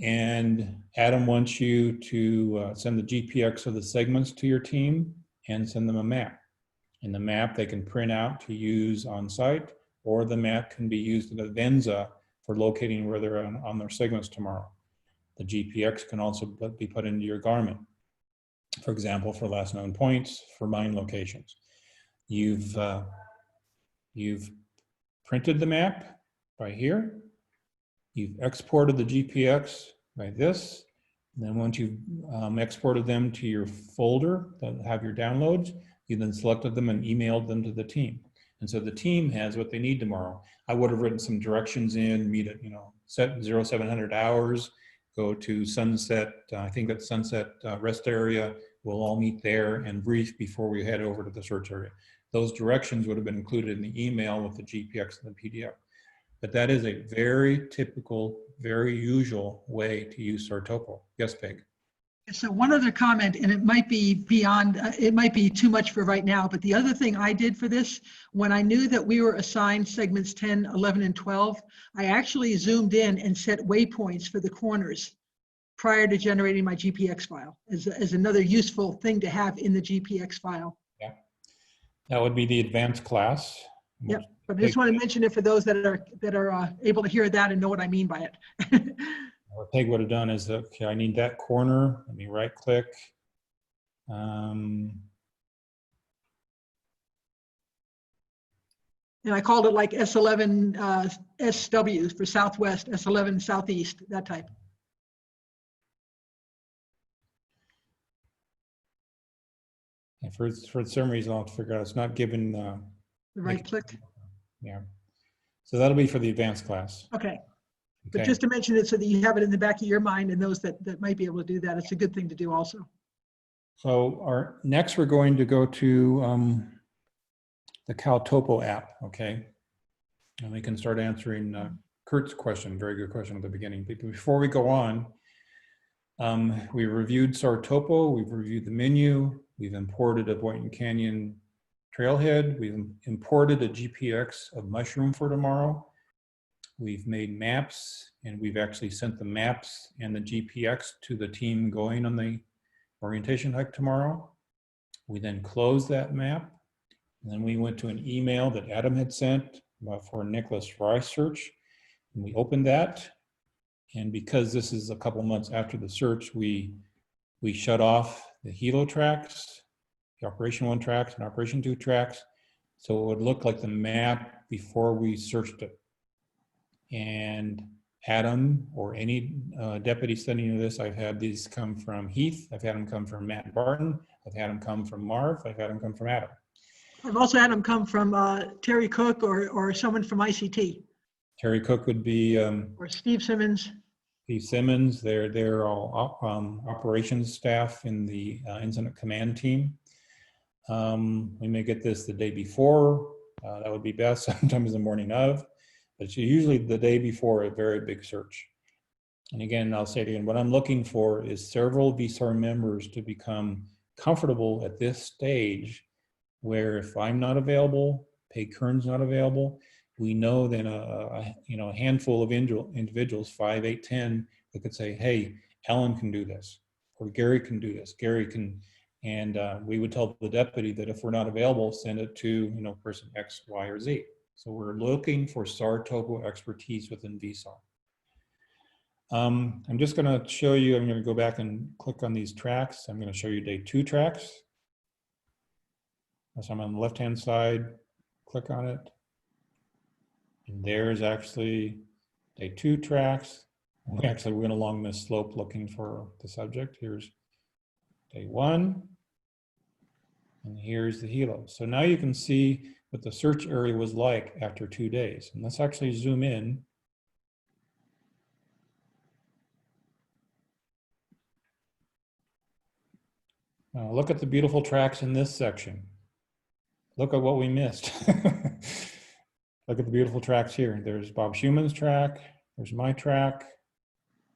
And Adam wants you to send the GPX of the segments to your team and send them a map. And the map they can print out to use on site, or the map can be used in Avenza for locating where they're on their segments tomorrow. The GPX can also be put into your garment. For example, for last known points, for mine locations. You've printed the map by here. You've exported the GPX by this. And then once you've exported them to your folder that have your downloads, you then selected them and emailed them to the team. And so the team has what they need tomorrow. I would have written some directions in, meet at, set 0700 hours, go to Sunset, I think that's Sunset Rest Area. We'll all meet there and brief before we head over to the search area. Those directions would have been included in the email with the GPX and the PDF. But that is a very typical, very usual way to use SARTopo. Yes, Peg? So one other comment, and it might be beyond, it might be too much for right now, but the other thing I did for this, when I knew that we were assigned segments 10, 11, and 12, I actually zoomed in and set waypoints for the corners prior to generating my GPX file as another useful thing to have in the GPX file. Yeah, that would be the advanced class. Yep, but I just want to mention it for those that are able to hear that and know what I mean by it. What Peg would have done is, okay, I need that corner. Let me right click. And I called it like S11 SW for Southwest, S11 Southeast, that type. And for some reason, I'll have to figure out it's not given The right click. Yeah. So that'll be for the advanced class. Okay. But Okay. just to mention it so that you have it in the back of your mind, and those that might be able to do that, it's a good thing to do also. So next we're going to go to the SARTopo app, okay? And we can start answering Kurt's question, very good question at the beginning. But before we go on, we reviewed SARTopo, we've reviewed the menu, we've imported a Boynton Canyon trailhead, we've imported a GPX of Mushroom for tomorrow. We've made maps, and we've actually sent the maps and the GPX to the team going on the orientation hike tomorrow. We then closed that map, and then we went to an email that Adam had sent for Nicholas Rice search, and we opened that. And because this is a couple months after the search, we shut off the Hilo tracks, the Operation 1 tracks, and Operation 2 tracks, so it would look like the map before we searched it. And Adam or any deputy studying this, I've had these come from Heath, I've had them come from Matt Barton, I've had them come from Marv, I've had them come from Adam. I've also had them come from Terry Cook or someone from ICT. Terry Cook would be or Steve Simmons. Steve Simmons. They're all operations staff in the incident command team. We may get this the day before. That would be best, sometimes the morning of. But it's usually the day before a very big search. And again, I'll say it again, what I'm looking for is several VSAR members to become comfortable at this stage where if I'm not available, Peg Kern's not available, we know then a handful of individuals, 5, 8, 10, that could say, hey, Ellen can do this, or Gary can do this, Gary can, and we would tell the deputy that if we're not available, send it to person X, Y, or Z. So we're looking for SARTopo expertise within VSAR. I'm just going to show you, I'm going to go back and click on these tracks. I'm going to show you day 2 tracks. So I'm on the left-hand side, click on it. And there's actually day 2 tracks. We actually went along this slope looking for the subject. Here's day 1. And here's the Hilo. So now you can see what the search area was like after 2 days. And let's actually zoom in. Now look at the beautiful tracks in this section. Look at what we missed. Look at the beautiful tracks here. There's Bob Schumann's track. There's my track.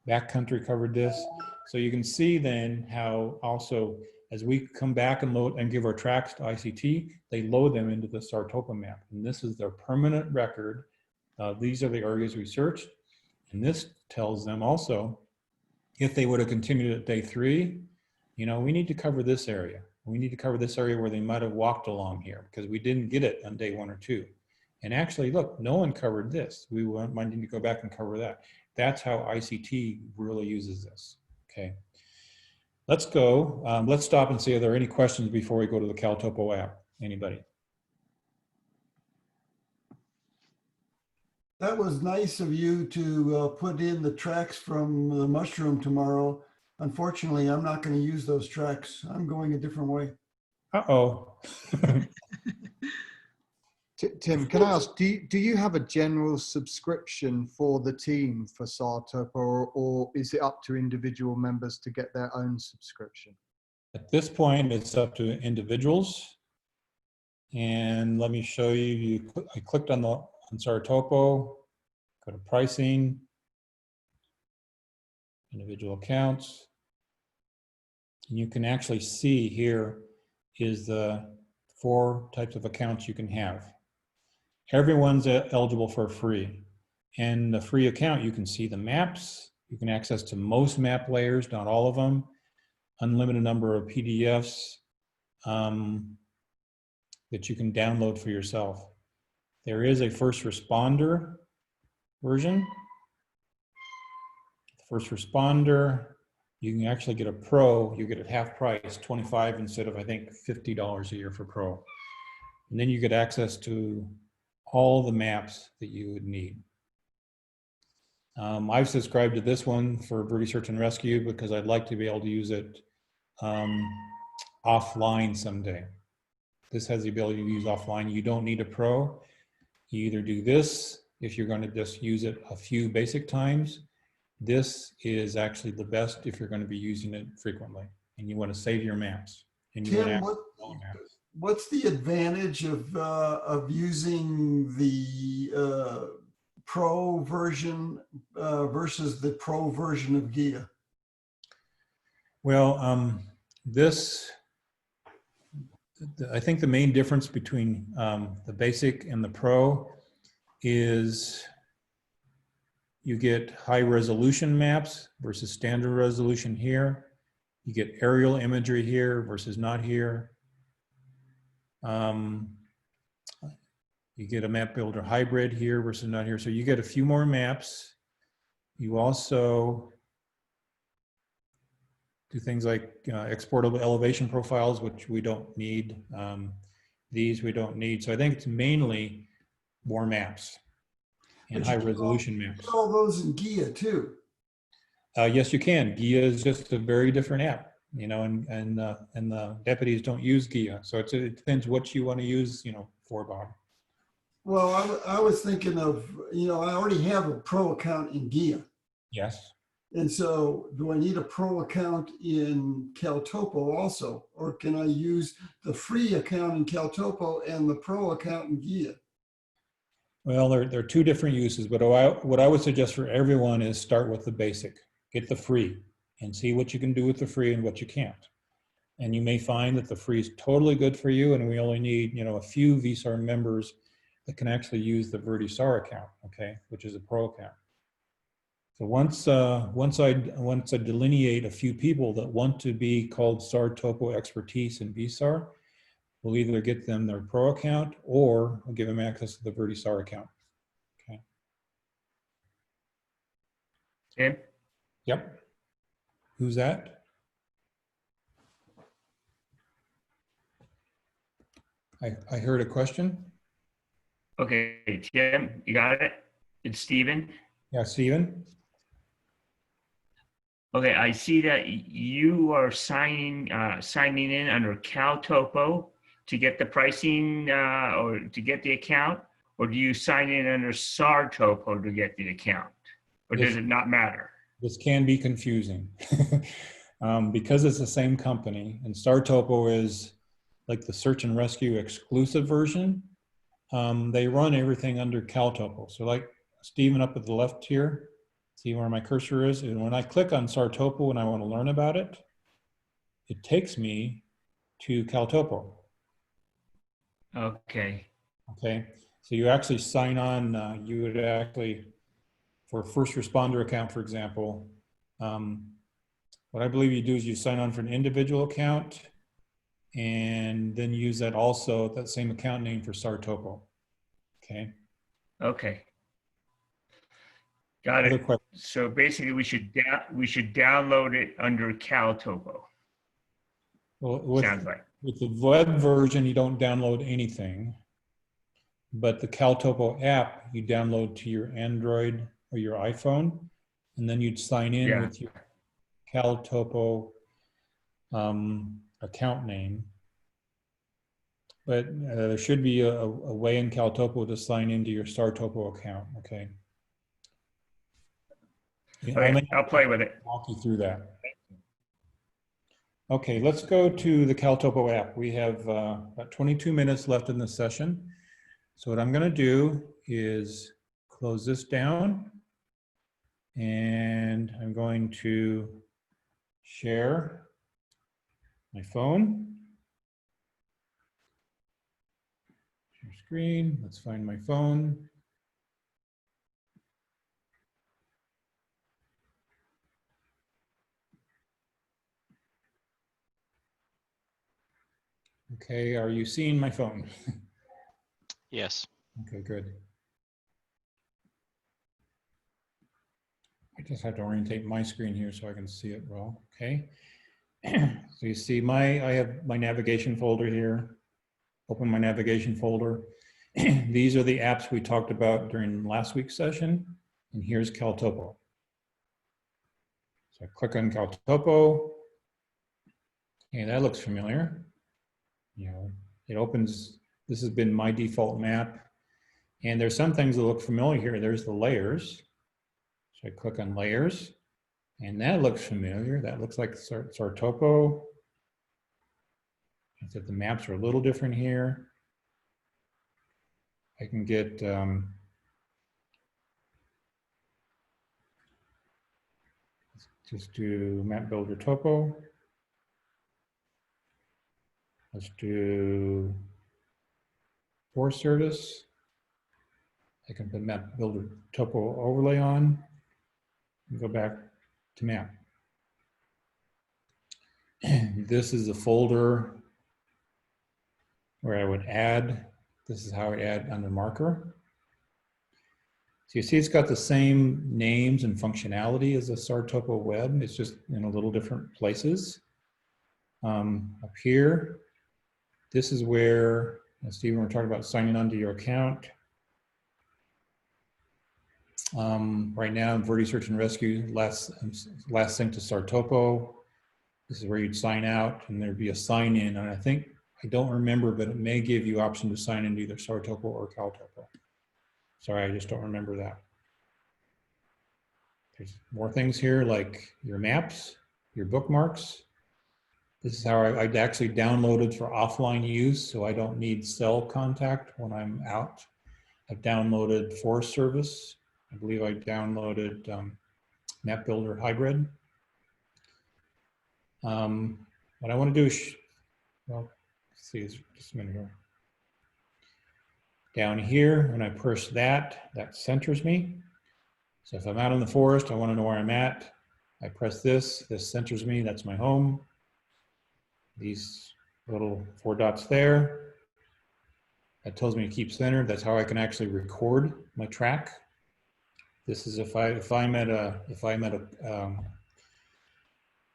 Backcountry covered this. So you can see then how also as we come back and load and give our tracks to ICT, they load them into the SARTopo map. And this is their permanent record. These are the areas we searched. And this tells them also if they would have continued at day 3, you know, we need to cover this area. We need to cover this area where they might have walked along here because we didn't get it on day 1 or 2. And actually, look, no one covered this. We might need to go back and cover that. That's how ICT really uses this, okay? Let's go, let's stop and see if there are any questions before we go to the SARTopo app. Anybody? That was nice of you to put in the tracks from the mushroom tomorrow. Unfortunately, I'm not going to use those tracks. I'm going a different way. Uh-oh. Tim, can I ask, do you have a general subscription for the team for SARTopo, or is it up to individual members to get their own subscription? At this point, it's up to individuals. And let me show you, I clicked on SARTopo, go to pricing, individual accounts. And you can actually see here is the 4 types of accounts you can have. Everyone's eligible for free. And the free account, you can see the maps. You can access to most map layers, not all of them. Unlimited number of PDFs that you can download for yourself. There is a first responder version. First responder, you can actually get a pro, you get it half price, 25 instead of I think $50 a year for pro. And then you get access to all the maps that you would need. I've subscribed to this one for Birdie Search and Rescue because I'd like to be able to use it offline someday. This has the ability to use offline. You don't need a pro. You either do this if you're going to just use it a few basic times. This is actually the best if you're going to be using it frequently and you want to save your maps. And you Tim, want to all maps. What's the advantage of using the pro version versus the pro version of GIA? Well, I think the main difference between the basic and the pro is you get high resolution maps versus standard resolution here. You get aerial imagery here versus not here. You get a map builder hybrid here versus not here. So you get a few more maps. You also do things like exportable elevation profiles, which we don't need. These we don't need. So I think it's mainly more maps and high resolution maps. All those in GIA too. Yes, you can. GIA is just a very different app, you know, and the deputies don't use GIA. So it depends what you want to use, you know, for, Bob. Well, I was thinking of, you know, I already have a pro account in GIA. Yes. And so do I need a pro account in SARTopo also? Or can I use the free account in SARTopo and the pro account in GIA? Well, there are 2 different uses, but what I would suggest for everyone is start with the basic, get the free and see what you can do with the free and what you can't. And you may find that the free is totally good for you and we only need, you know, a few VSAR members that can actually use the VertiSAR account, okay, which is a pro account. So once I delineate a few people that want to be called SARTopo expertise in VSAR, we'll either get them their pro account or we'll give them access to the VertiSAR account. Okay. Tim? Yep. Who's that? I heard a question. Okay, Tim, you got it? It's Stephen. Yeah, Stephen. Okay, I see that you are signing in under SARTopo to get the pricing or to get the account, or do you sign in under SARTopo to get the account, or does it not matter? This can be confusing because it's the same company, and SARTopo is like the search and rescue exclusive version. They run everything under SARTopo. So like Stephen up at the left here, see where my cursor is? And when I click on SARTopo and I want to learn about it, it takes me to SARTopo. Okay. Okay. So you actually sign on, you would actually, for a first responder account, for example, what I believe you do is you sign on for an individual account and then use that also, that same account name for SARTopo. Okay. Okay. Got Other it. questions? So basically we should download it under CalTopo. Well, Sounds like. with the web version, you don't download anything, but the CalTopo app you download to your Android or your iPhone, and then you'd sign in with your CalTopo account name. But there should be a way in CalTopo to sign into your SARTopo account, okay? Okay, I'll play with it. Walk you through that. Okay, let's go to the CalTopo app. We have about 22 minutes left in the session. So what I'm going to do is close this down, and I'm going to share my phone. Share screen. Let's find my phone. Okay, are you seeing my phone? Yes. Okay, good. I just have to orientate my screen here so I can see it well. Okay. So you see I have my navigation folder here. Open my navigation folder. These are the apps we talked about during last week's session. And here's CalTopo. So I click on CalTopo. Okay, that looks familiar. You know, it opens, this has been my default map. And there's some things that look familiar here. There's the layers. So I click on layers, and that looks familiar. That looks like SARTopo. Except the maps are a little different here. I can get just do map builder topo. Let's do Forest Service. I can put map builder topo overlay on and go back to map. This is a folder where I would add. This is how I add under marker. So you see it's got the same names and functionality as the SARTopo web. It's just in a little different places. Up here, this is where, Stephen, we're talking about signing onto your account. Right now, Verde Search and Rescue, last sync to SARTopo. This is where you'd sign out and there'd be a sign in. And I don't remember, but it may give you option to sign into either SARTopo or CalTopo. Sorry, I just don't remember that. There's more things here like your maps, your bookmarks. This is how I'd actually downloaded for offline use, so I don't need cell contact when I'm out. I've downloaded Forest Service. I believe I downloaded Map Builder Hybrid. What I want to do is, well, let's see, just a minute here. Down here, when I push that, that centers me. So if I'm out in the forest, I want to know where I'm at. I press this centers me, that's my home. These little 4 dots there, that tells me to keep centered. That's how I can actually record my track. This is if I'm at a,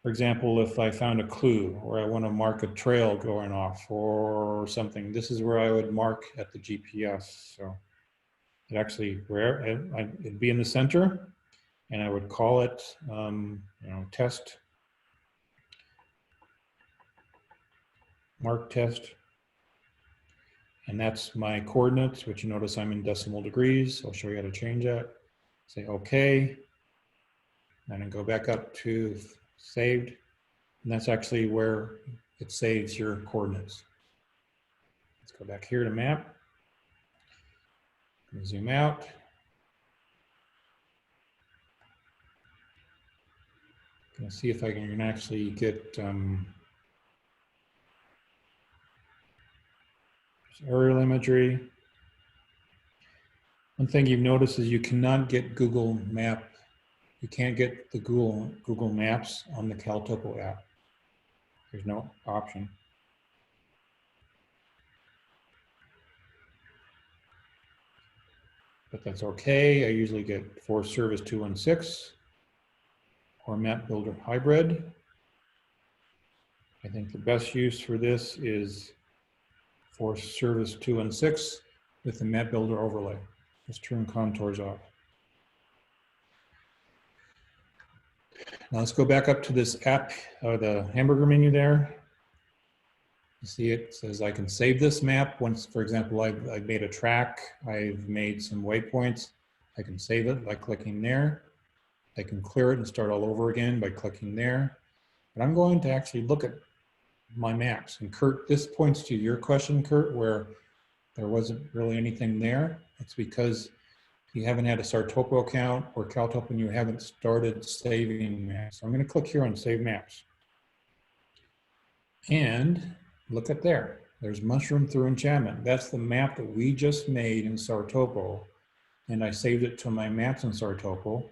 for example, if I found a clue or I want to mark a trail going off or something, this is where I would mark at the GPS. So it actually, it'd be in the center, and I would call it, test, mark test. And that's my coordinates, which you notice I'm in decimal degrees. I'll show you how to change that. Say okay, and then go back up to saved. And that's actually where it saves your coordinates. Let's go back here to map. Zoom out. Gonna see if I can actually get aerial imagery. One thing you've noticed is you cannot get Google Map. You can't get the Google Maps on the CalTopo app. There's no option. But that's okay. I usually get Forest Service 216 or Map Builder Hybrid. I think the best use for this is Forest Service 216 with the Map Builder overlay. Let's turn contours off. Now let's go back up to this app, the hamburger menu there. You see it says I can save this map once, for example, I've made a track, I've made some waypoints. I can save it by clicking there. I can clear it and start all over again by clicking there. But I'm going to actually look at my maps. And Kurt, this points to your question, Kurt, where there wasn't really anything there. It's because you haven't had a SARTopo account or CalTopo and you haven't started saving maps. So I'm going to click here on Save Maps. And look at there. There's Mushroom Through Enchantment. That's the map that we just made in SARTopo. And I saved it to my maps in SARTopo.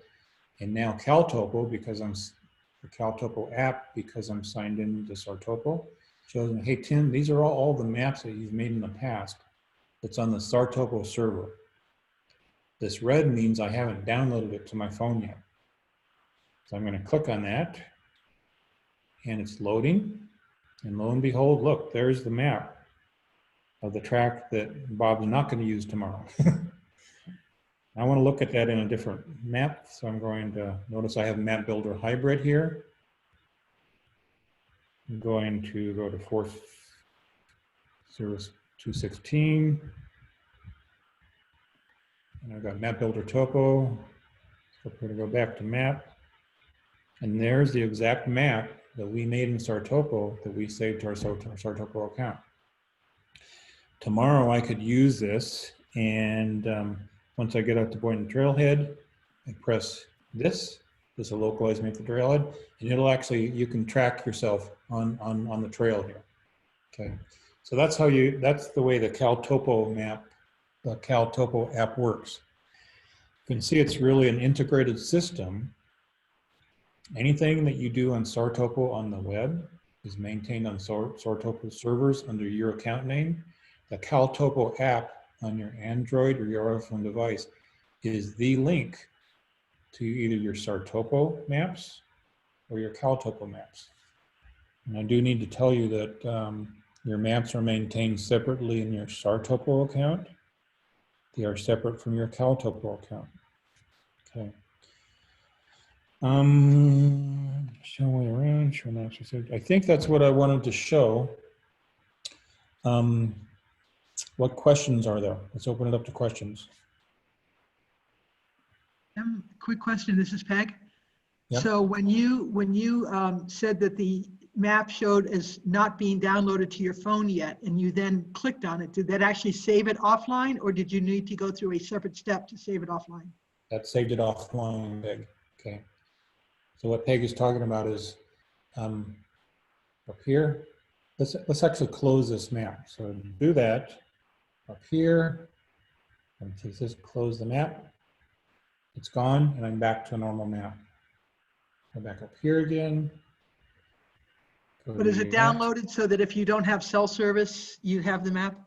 And now CalTopo, because I'm the CalTopo app, because I'm signed in to SARTopo, shows me, hey, Tim, these are all the maps that you've made in the past. It's on the SARTopo server. This red means I haven't downloaded it to my phone yet. So I'm going to click on that. And it's loading. And lo and behold, look, there's the map of the track that Bob's not going to use tomorrow. I want to look at that in a different map. So I'm going to notice I have Map Builder Hybrid here. I'm going to go to Forest Service 216. And I've got Map Builder Topo. So we're going to go back to map. And there's the exact map that we made in SARTopo that we saved to our SARTopo account. Tomorrow I could use this, and once I get out to Boynton Trailhead, I press this will localize me at the trailhead, and it'll actually, you can track yourself on the trail here. Okay, so that's the way the CalTopo map, the CalTopo app works. You can see it's really an integrated system. Anything that you do on SARTopo on the web is maintained on SARTopo servers under your account name. The CalTopo app on your Android or your iPhone device is the link to either your SARTopo maps or your CalTopo maps. And I do need to tell you that your maps are maintained separately in your SARTopo account. They are separate from your CalTopo account. Okay. Show way around, show maps. I think that's what I wanted to show. What questions are there? Let's open it up to questions. Quick question, this is Peg. Yep. So when you said that the map showed as not being downloaded to your phone yet, and you then clicked on it, did that actually save it offline, or did you need to go through a separate step to save it offline? That saved it offline, Peg. Okay. So what Peg is talking about is up here. Let's actually close this map. So to do that, up here, and just close the map. It's gone, and I'm back to a normal map. Go back up here again. But is it downloaded so that if you don't have cell service, you have the map?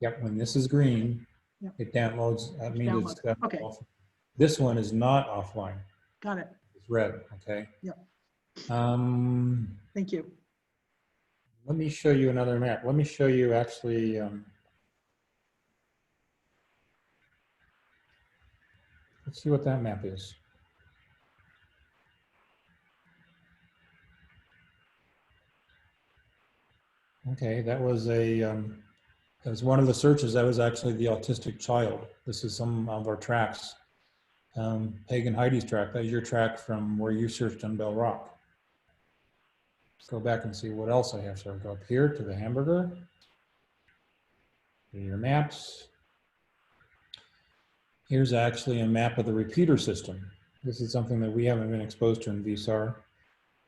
Yep, when this is green, yep, it downloads. That means it's okay. off. This one is not offline. Got it. It's red, okay? Yep. Thank you. Let me show you another map. Let me show you actually, let's see what that map is. Okay, that was one of the searches. That was actually the autistic child. This is some of our tracks. Peg and Heidi's track. That is your track from where you searched on Bell Rock. Let's go back and see what else I have. So go up here to the hamburger. Your maps. Here's actually a map of the repeater system. This is something that we haven't been exposed to in VSAR.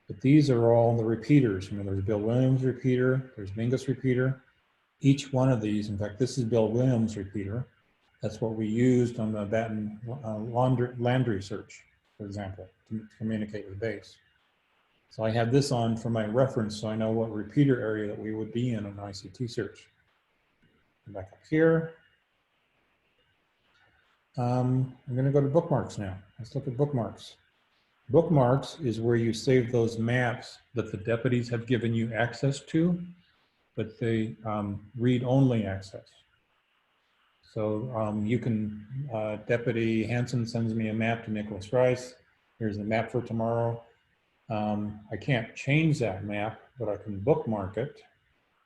But these are all the repeaters. You know, there's Bill Williams repeater, there's Mingus repeater. Each one of these, in fact, this is Bill Williams repeater. That's what we used on the Baton Landry search, for example, to communicate with base. So I have this on for my reference, so I know what repeater area that we would be in an ICT search. Come back up here. I'm going to go to bookmarks now. Let's look at bookmarks. Bookmarks is where you save those maps that the deputies have given you access to, but they read-only access. So you can, Deputy Hanson sends me a map to Nicholas Rice. Here's the map for tomorrow. I can't change that map, but I can bookmark it,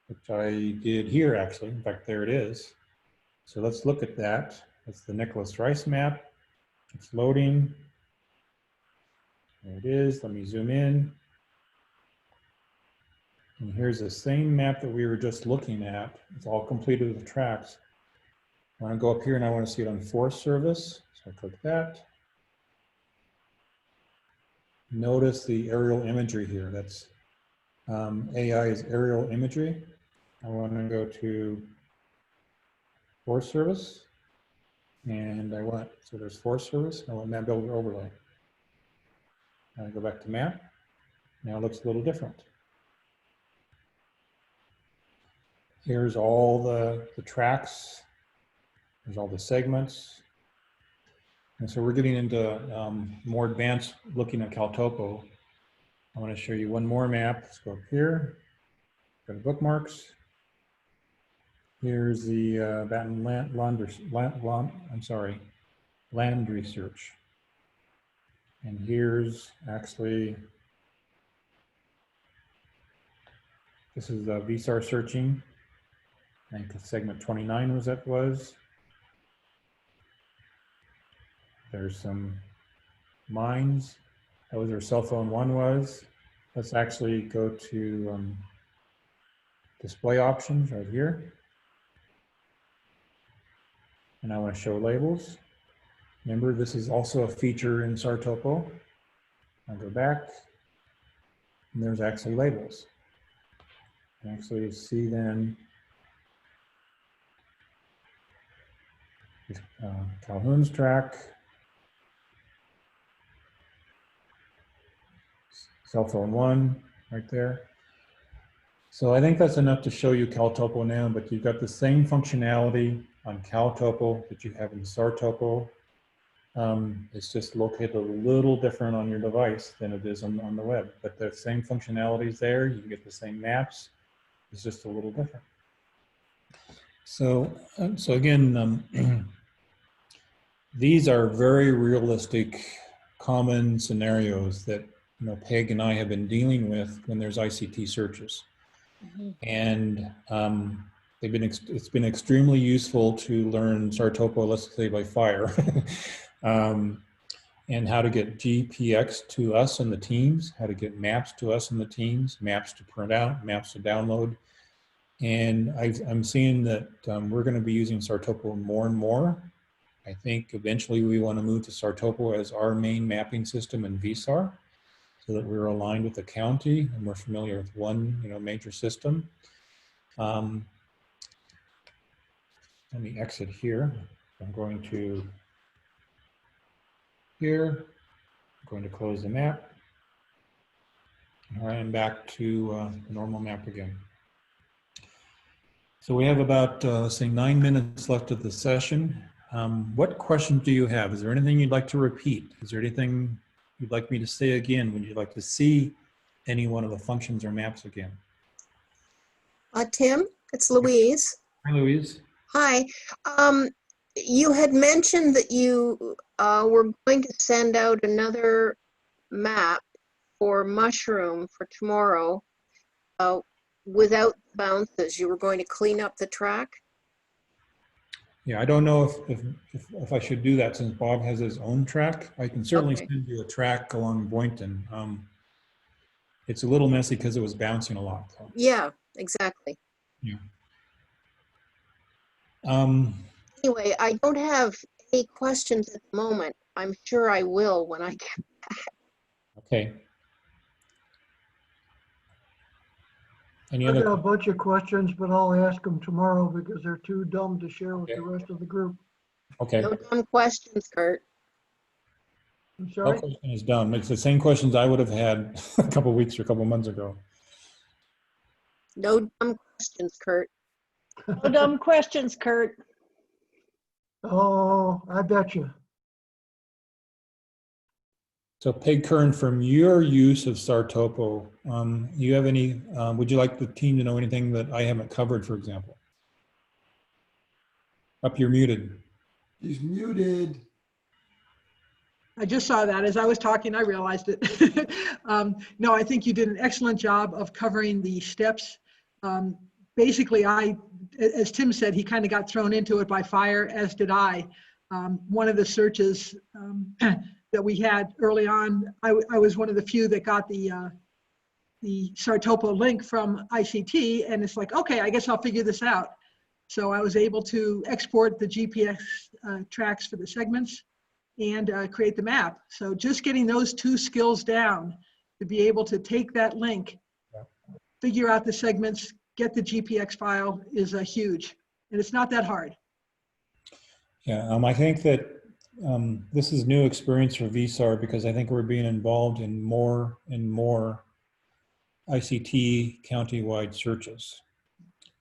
which I did here actually. In fact, there it is. So let's look at that. That's the Nicholas Rice map. It's loading. There it is. Let me zoom in. And here's the same map that we were just looking at. It's all completed with tracks. I want to go up here and I want to see it on Forest Service. So I click that. Notice the aerial imagery here. That's AI is aerial imagery. I want to go to Forest Service. And I want, so there's Forest Service. I want map builder overlay. I go back to map. Now it looks a little different. Here's all the tracks. There's all the segments. And so we're getting into more advanced looking at CalTopo. I want to show you one more map. Let's go up here. Go to bookmarks. Here's the Baton land research. And here's actually, this is the VSAR searching. I think segment 29 was. There's some mines. That was where cell phone 1 was. Let's actually go to display options right here. And I want to show labels. Remember, this is also a feature in SARTopo. I'll go back, and there's actually labels. You can actually see then Calhoun's track, cell phone 1 right there. So I think that's enough to show you CalTopo now, but you've got the same functionality on CalTopo that you have in SARTopo. It's just located a little different on your device than it is on the web, but the same functionality is there. You can get the same maps. It's just a little different. So, so again, these are very realistic, common scenarios that Peg and I have been dealing with when there's ICT searches, and it's been extremely useful to learn SARTopo, let's say by fire, and how to get GPX to us and the teams, how to get maps to us and the teams, maps to print out, maps to download. And I'm seeing that we're going to be using SARTopo more and more. I think eventually we want to move to SARTopo as our main mapping system in VSAR, so that we're aligned with the county and we're familiar with one major system. Let me exit here. I'm going to here. I'm going to close the map. All right, I'm back to the normal map again. So we have about, say, 9 minutes left of the session. What questions do you have? Is there anything you'd like to repeat? Is there anything you'd like me to say again? Would you like to see any one of the functions or maps again? Tim, it's Louise. Hi, Louise. Hi. You had mentioned that you were going to send out another map for mushroom for tomorrow without bounces. You were going to clean up the track? Yeah, I don't know if I should do that since Bob has his own track. I can certainly send you a track along Boynton. It's a little messy because it was bouncing a lot. So. Yeah, exactly. Yeah. Anyway, I don't have any questions at the moment. I'm sure I will when I get back. Okay. I've got a bunch of questions, but I'll ask them tomorrow because they're too dumb to share with the rest of the group. Okay. No dumb questions, Kurt. I'm That sorry? question is done. It's the same questions I would have had a couple weeks or a couple months ago. No dumb questions, Kurt. No dumb questions, Kurt. Oh, I bet you. So Peg Kern, from your use of SARTopo, you have any, would you like the team to know anything that I haven't covered, for example? Up, you're muted. He's muted. I just saw that as I was talking, I realized it. No, I think you did an excellent job of covering the steps. Basically, as Tim said, he kind of got thrown into it by fire, as did I. One of the searches that we had early on, I was one of the few that got the SARTopo link from ICT, and it's like, okay, I guess I'll figure this out. So I was able to export the GPS tracks for the segments and create the map. So just getting those two skills down to be able to take that link, figure out the segments, get the GPX file is huge, and it's not that hard. Yeah, I think that this is new experience for VSAR because I think we're being involved in more and more ICT countywide searches.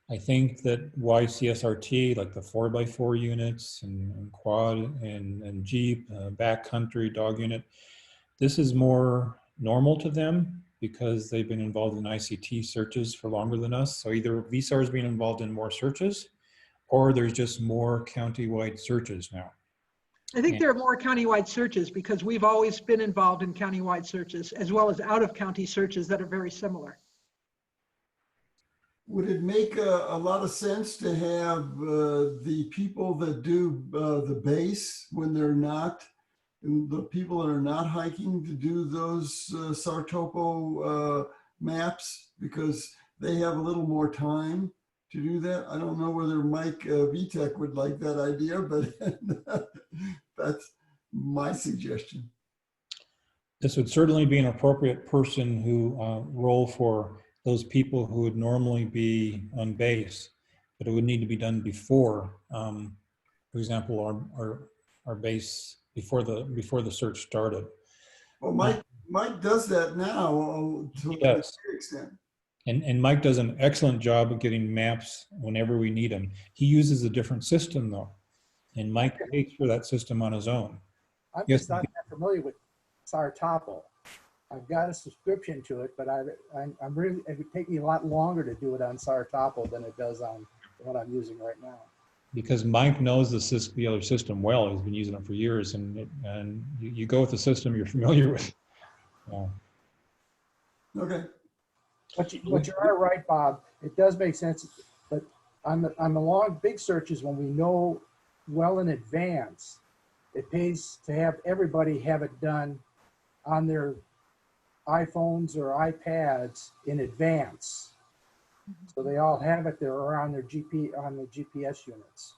I think that YCSRT, like the 4x4 units and quad and Jeep, backcountry dog unit, this is more normal to them because they've been involved in ICT searches for longer than us. So either VSAR is being involved in more searches or there's just more countywide searches now. I think there are more countywide searches because we've always been involved in countywide searches as well as out-of-county searches that are very similar. Would it make a lot of sense to have the people that do the base when they're not, the people that are not hiking to do those SARTopo maps because they have a little more time to do that? I don't know whether Mike Vitek would like that idea, but that's my suggestion. This would certainly be an appropriate person who role for those people who would normally be on base, but it would need to be done before, for example, our base before the search started. Well, Mike does that now to a great extent. And Mike does an excellent job of getting maps whenever we need them. He uses a different system though, and Mike pays for that system on his own. I'm Yes, just not that familiar with SARTopo. I've got a subscription to it, but I'm really, it would take me a lot longer to do it on SARTopo than it does on the one I'm using right now. Because Mike knows the other system well. He's been using it for years, and you go with the system you're familiar with. Yeah. Okay. But you are right, Bob. It does make sense. But on the long big searches, when we know well in advance, it pays to have everybody have it done on their iPhones or iPads in advance. So they all have it there or on their on the GPS units.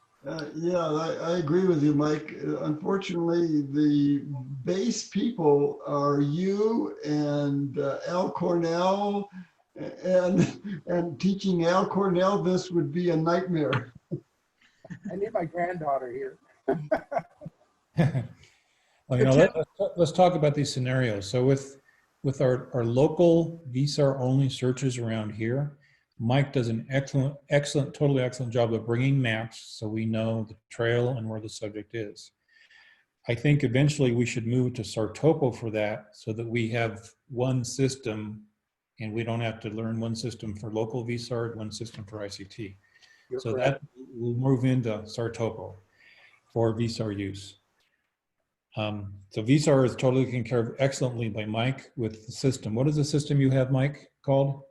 Yeah, I agree with you, Mike. Unfortunately, the base people are you and Al Cornell, and teaching Al Cornell this would be a nightmare. I need my granddaughter here. Well, you know, let's talk about these scenarios. So with our local VSAR only searches around here, Mike does an totally excellent job of bringing maps so we know the trail and where the subject is. I think eventually we should move to SARTopo for that so that we have one system and we don't have to learn one system for local VSAR, one system for ICT. So that will move into SARTopo for VSAR use. So VSAR is totally taken care of excellently by Mike with the system. What is the system you have, Mike, called?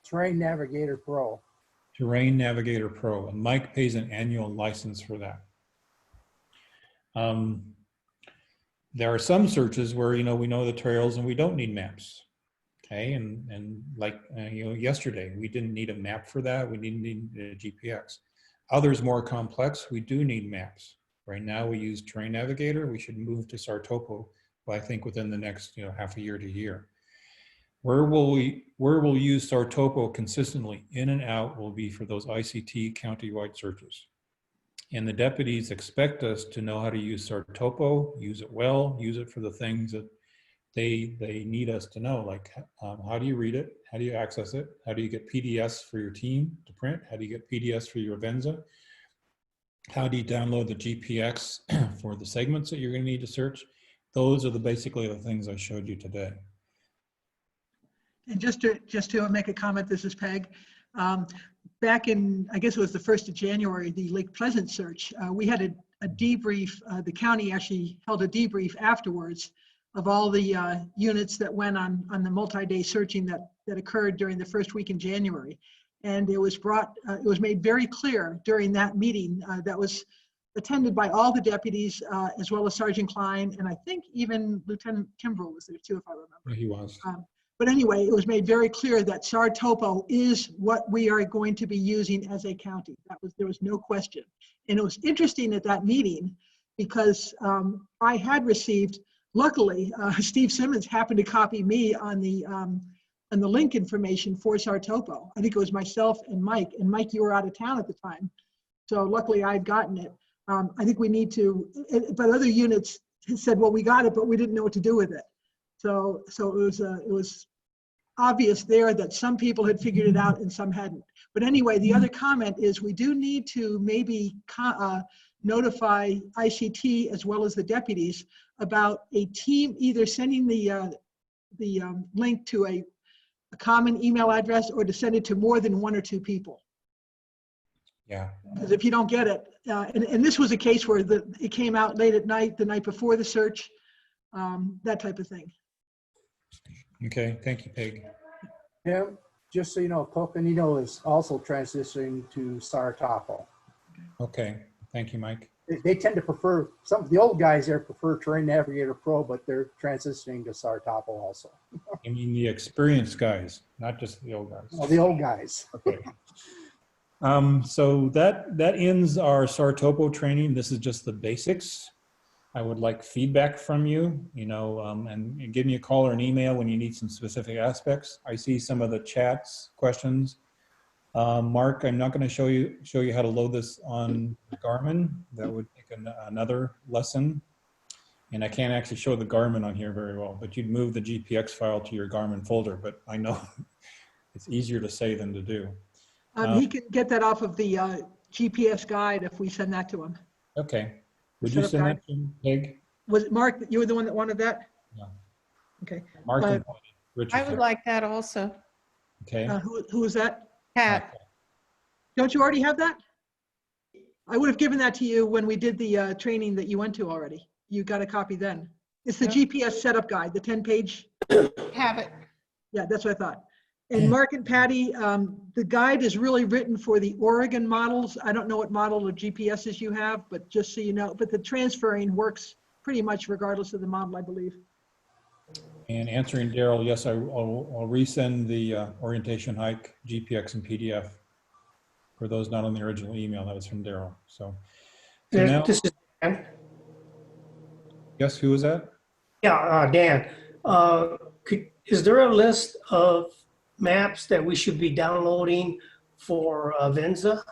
Terrain Navigator Pro. Terrain Navigator Pro, and Mike pays an annual license for that. There are some searches where, you know, we know the trails and we don't need maps. Okay, and like, you know, yesterday, we didn't need a map for that. We didn't need a GPX. Others more complex, we do need maps. Right now we use Terrain Navigator. We should move to SARTopo, but I think within the next, you know, half a year to year. Where we'll use SARTopo consistently in and out will be for those ICT countywide searches. And the deputies expect us to know how to use SARTopo, use it well, use it for the things that they need us to know, like how do you read it? How do you access it? How do you get PDFs for your team to print? How do you get PDFs for your Avenza? How do you download the GPX for the segments that you're going to need to search? Those are basically the things I showed you today. And just to make a comment, this is Peg. Back in, I guess it was the 1st of January, the Lake Pleasant search, we had a debrief. The county actually held a debrief afterwards of all the units that went on the multi-day searching that occurred during the first week in January. And it was made very clear during that meeting that was attended by all the deputies, as well as Sergeant Klein, and I think even Lieutenant Kimbrell was there too, if I remember. He was. But anyway, it was made very clear that SARTopo is what we are going to be using as a county. There was no question. And it was interesting at that meeting because I had received, luckily, Steve Simmons happened to copy me on the link information for SARTopo. I think it was myself and Mike. And Mike, you were out of town at the time. So luckily I'd gotten it. I think we need to, but other units said, well, we got it, but we didn't know what to do with it. So it was obvious there that some people had figured it out and some hadn't. But anyway, the other comment is we do need to maybe notify ICT as well as the deputies about a team either sending the link to a common email address or to send it to more than 1 or 2 people. Yeah. Because if you don't get it, and this was a case where it came out late at night, the night before the search, that type of thing. Okay, thank you, Peg. Tim, just so you know, Coconino is also transitioning to SARTopo. Okay, thank you, Mike. They tend to prefer, some of the old guys there prefer Terrain Navigator Pro, but they're transitioning to SARTopo also. I mean the experienced guys, not just the old guys. Oh, the old guys. Okay. So that ends our SARTopo training. This is just the basics. I would like feedback from you, and give me a call or an email when you need some specific aspects. I see some of the chats questions. Mark, I'm not going to show you how to load this on Garmin. That would take another lesson. And I can't actually show the Garmin on here very well, but you'd move the GPX file to your Garmin folder, but I know it's easier to say than to do. He can get that off of the GPS guide if we send that to him. Okay. Would you send that to him, Peg? Was it Mark, you were the one that wanted that? Yeah. Okay. Mark and Richard. I would like that also. Okay. Who is that? Pat. Don't you already have that? I would have given that to you when we did the training that you went to already. You got a copy then. It's the GPS setup guide, the 10-page. Have it. Yeah, that's what I thought. And Mark and Patty, the guide is really written for the Oregon models. I don't know what model of GPSs you have, but just so you know, but the transferring works pretty much regardless of the model, I believe. And answering Daryl, yes, I'll resend the orientation hike GPX and PDF for those not on the original email. That was from Daryl. So now, This is Dan. Yes, who was that? Yeah, Dan. Is there a list of maps that we should be downloading for Avenza?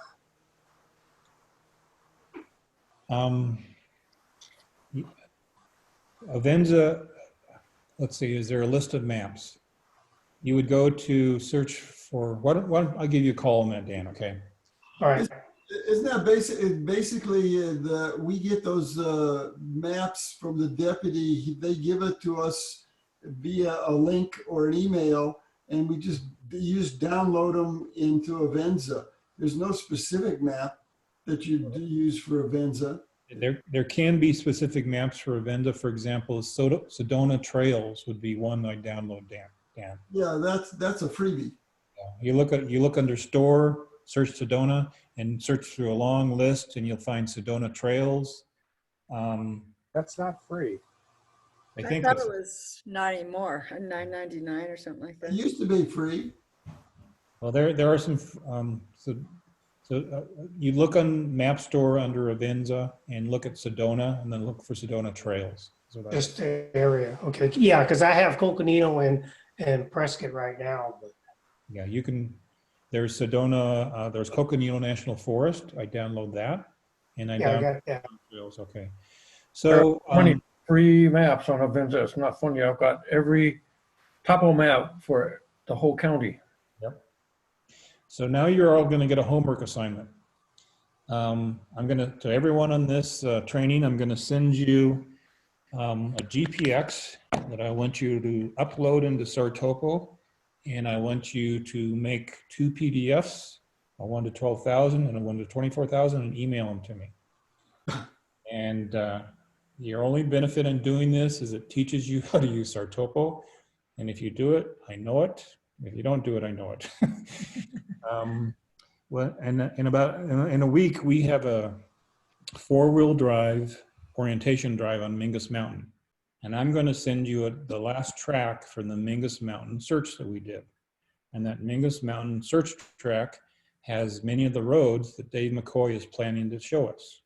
Avenza, let's see, is there a list of maps? You would go to search for, I'll give you a call on that, Dan, okay? All right. Isn't that basically we get those maps from the deputy, they give it to us via a link or an email, and we just download them into Avenza. There's no specific map that you use for Avenza. There can be specific maps for Avenza. For example, Sedona Trails would be one I download, Dan. Yeah, that's a freebie. Yeah. You look under store, search Sedona, and search through a long list, and you'll find Sedona Trails. That's not free. I think thought it was not anymore, $9.99 or something like that. It used to be free. Well, there are some. You look on Map Store under Avenza and look at Sedona, and then look for Sedona Trails. Just the area, okay. Yeah, because I have Coconino and Prescott right now. But. Yeah, you can. There's Sedona. There's Coconino National Forest. I download that, And I Yeah, I downloaded got that. trails. Okay. There So are 20 free maps on Avenza. It's not funny. I've got every topo map for the whole county. Yep. So now you're all going to get a homework assignment. I'm going to everyone on this training, I'm going to send you a GPX that I want you to upload into SARTopo, and I want you to make 2 PDFs, a 1 to 12,000 and a 1 to 24,000, and email them to me. And your only benefit in doing this is it teaches you how to use SARTopo. And if you do it, I know it. If you don't do it, I know it. Well, and in a week, we have a 4-wheel drive orientation drive on Mingus Mountain. And I'm going to send you the last track from the Mingus Mountain search that we did. And that Mingus Mountain search track has many of the roads that Dave McCoy is planning to show us.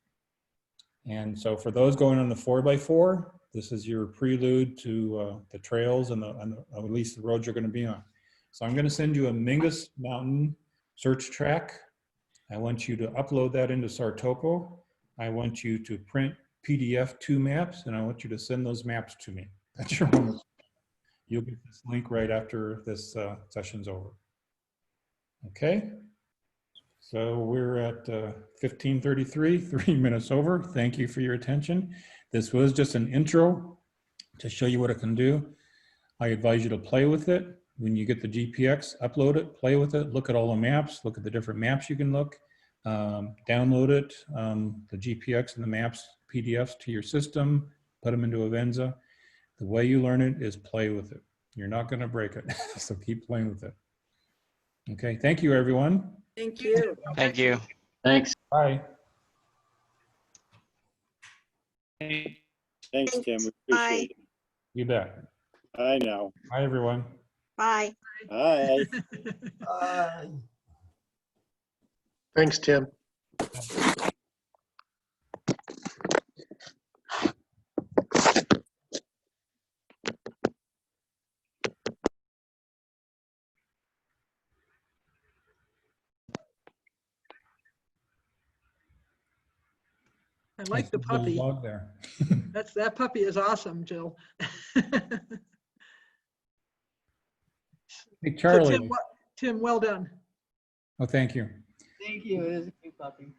And so for those going on the 4x4, this is your prelude to the trails and at least the roads you're going to be on. So I'm going to send you a Mingus Mountain search track. I want you to upload that into SARTopo. I want you to print PDF 2 maps, and I want you to send those maps to me. That's your homework. You'll get this link right after this session's over. Okay? So we're at 15:33, 3 minutes over. Thank you for your attention. This was just an intro to show you what it can do. I advise you to play with it. When you get the GPX, upload it, play with it, look at all the maps, look at the different maps you can look, download it, the GPX and the maps, PDFs to your system, put them into Avenza. The way you learn it is play with it. You're not going to break it, so keep playing with it. Okay, thank you, everyone. Thank you. Thank you. Thanks. Bye. Thanks. Thanks, Tim. We Bye. appreciate it. You bet. Bye now. Bye, everyone. Bye. Bye. Thanks, Tim. I like the Nice little puppy. dog there. That puppy is awesome, Jill. Hey, So Charlie. Tim, well done. Oh, thank you. Thank you. It is a cute puppy.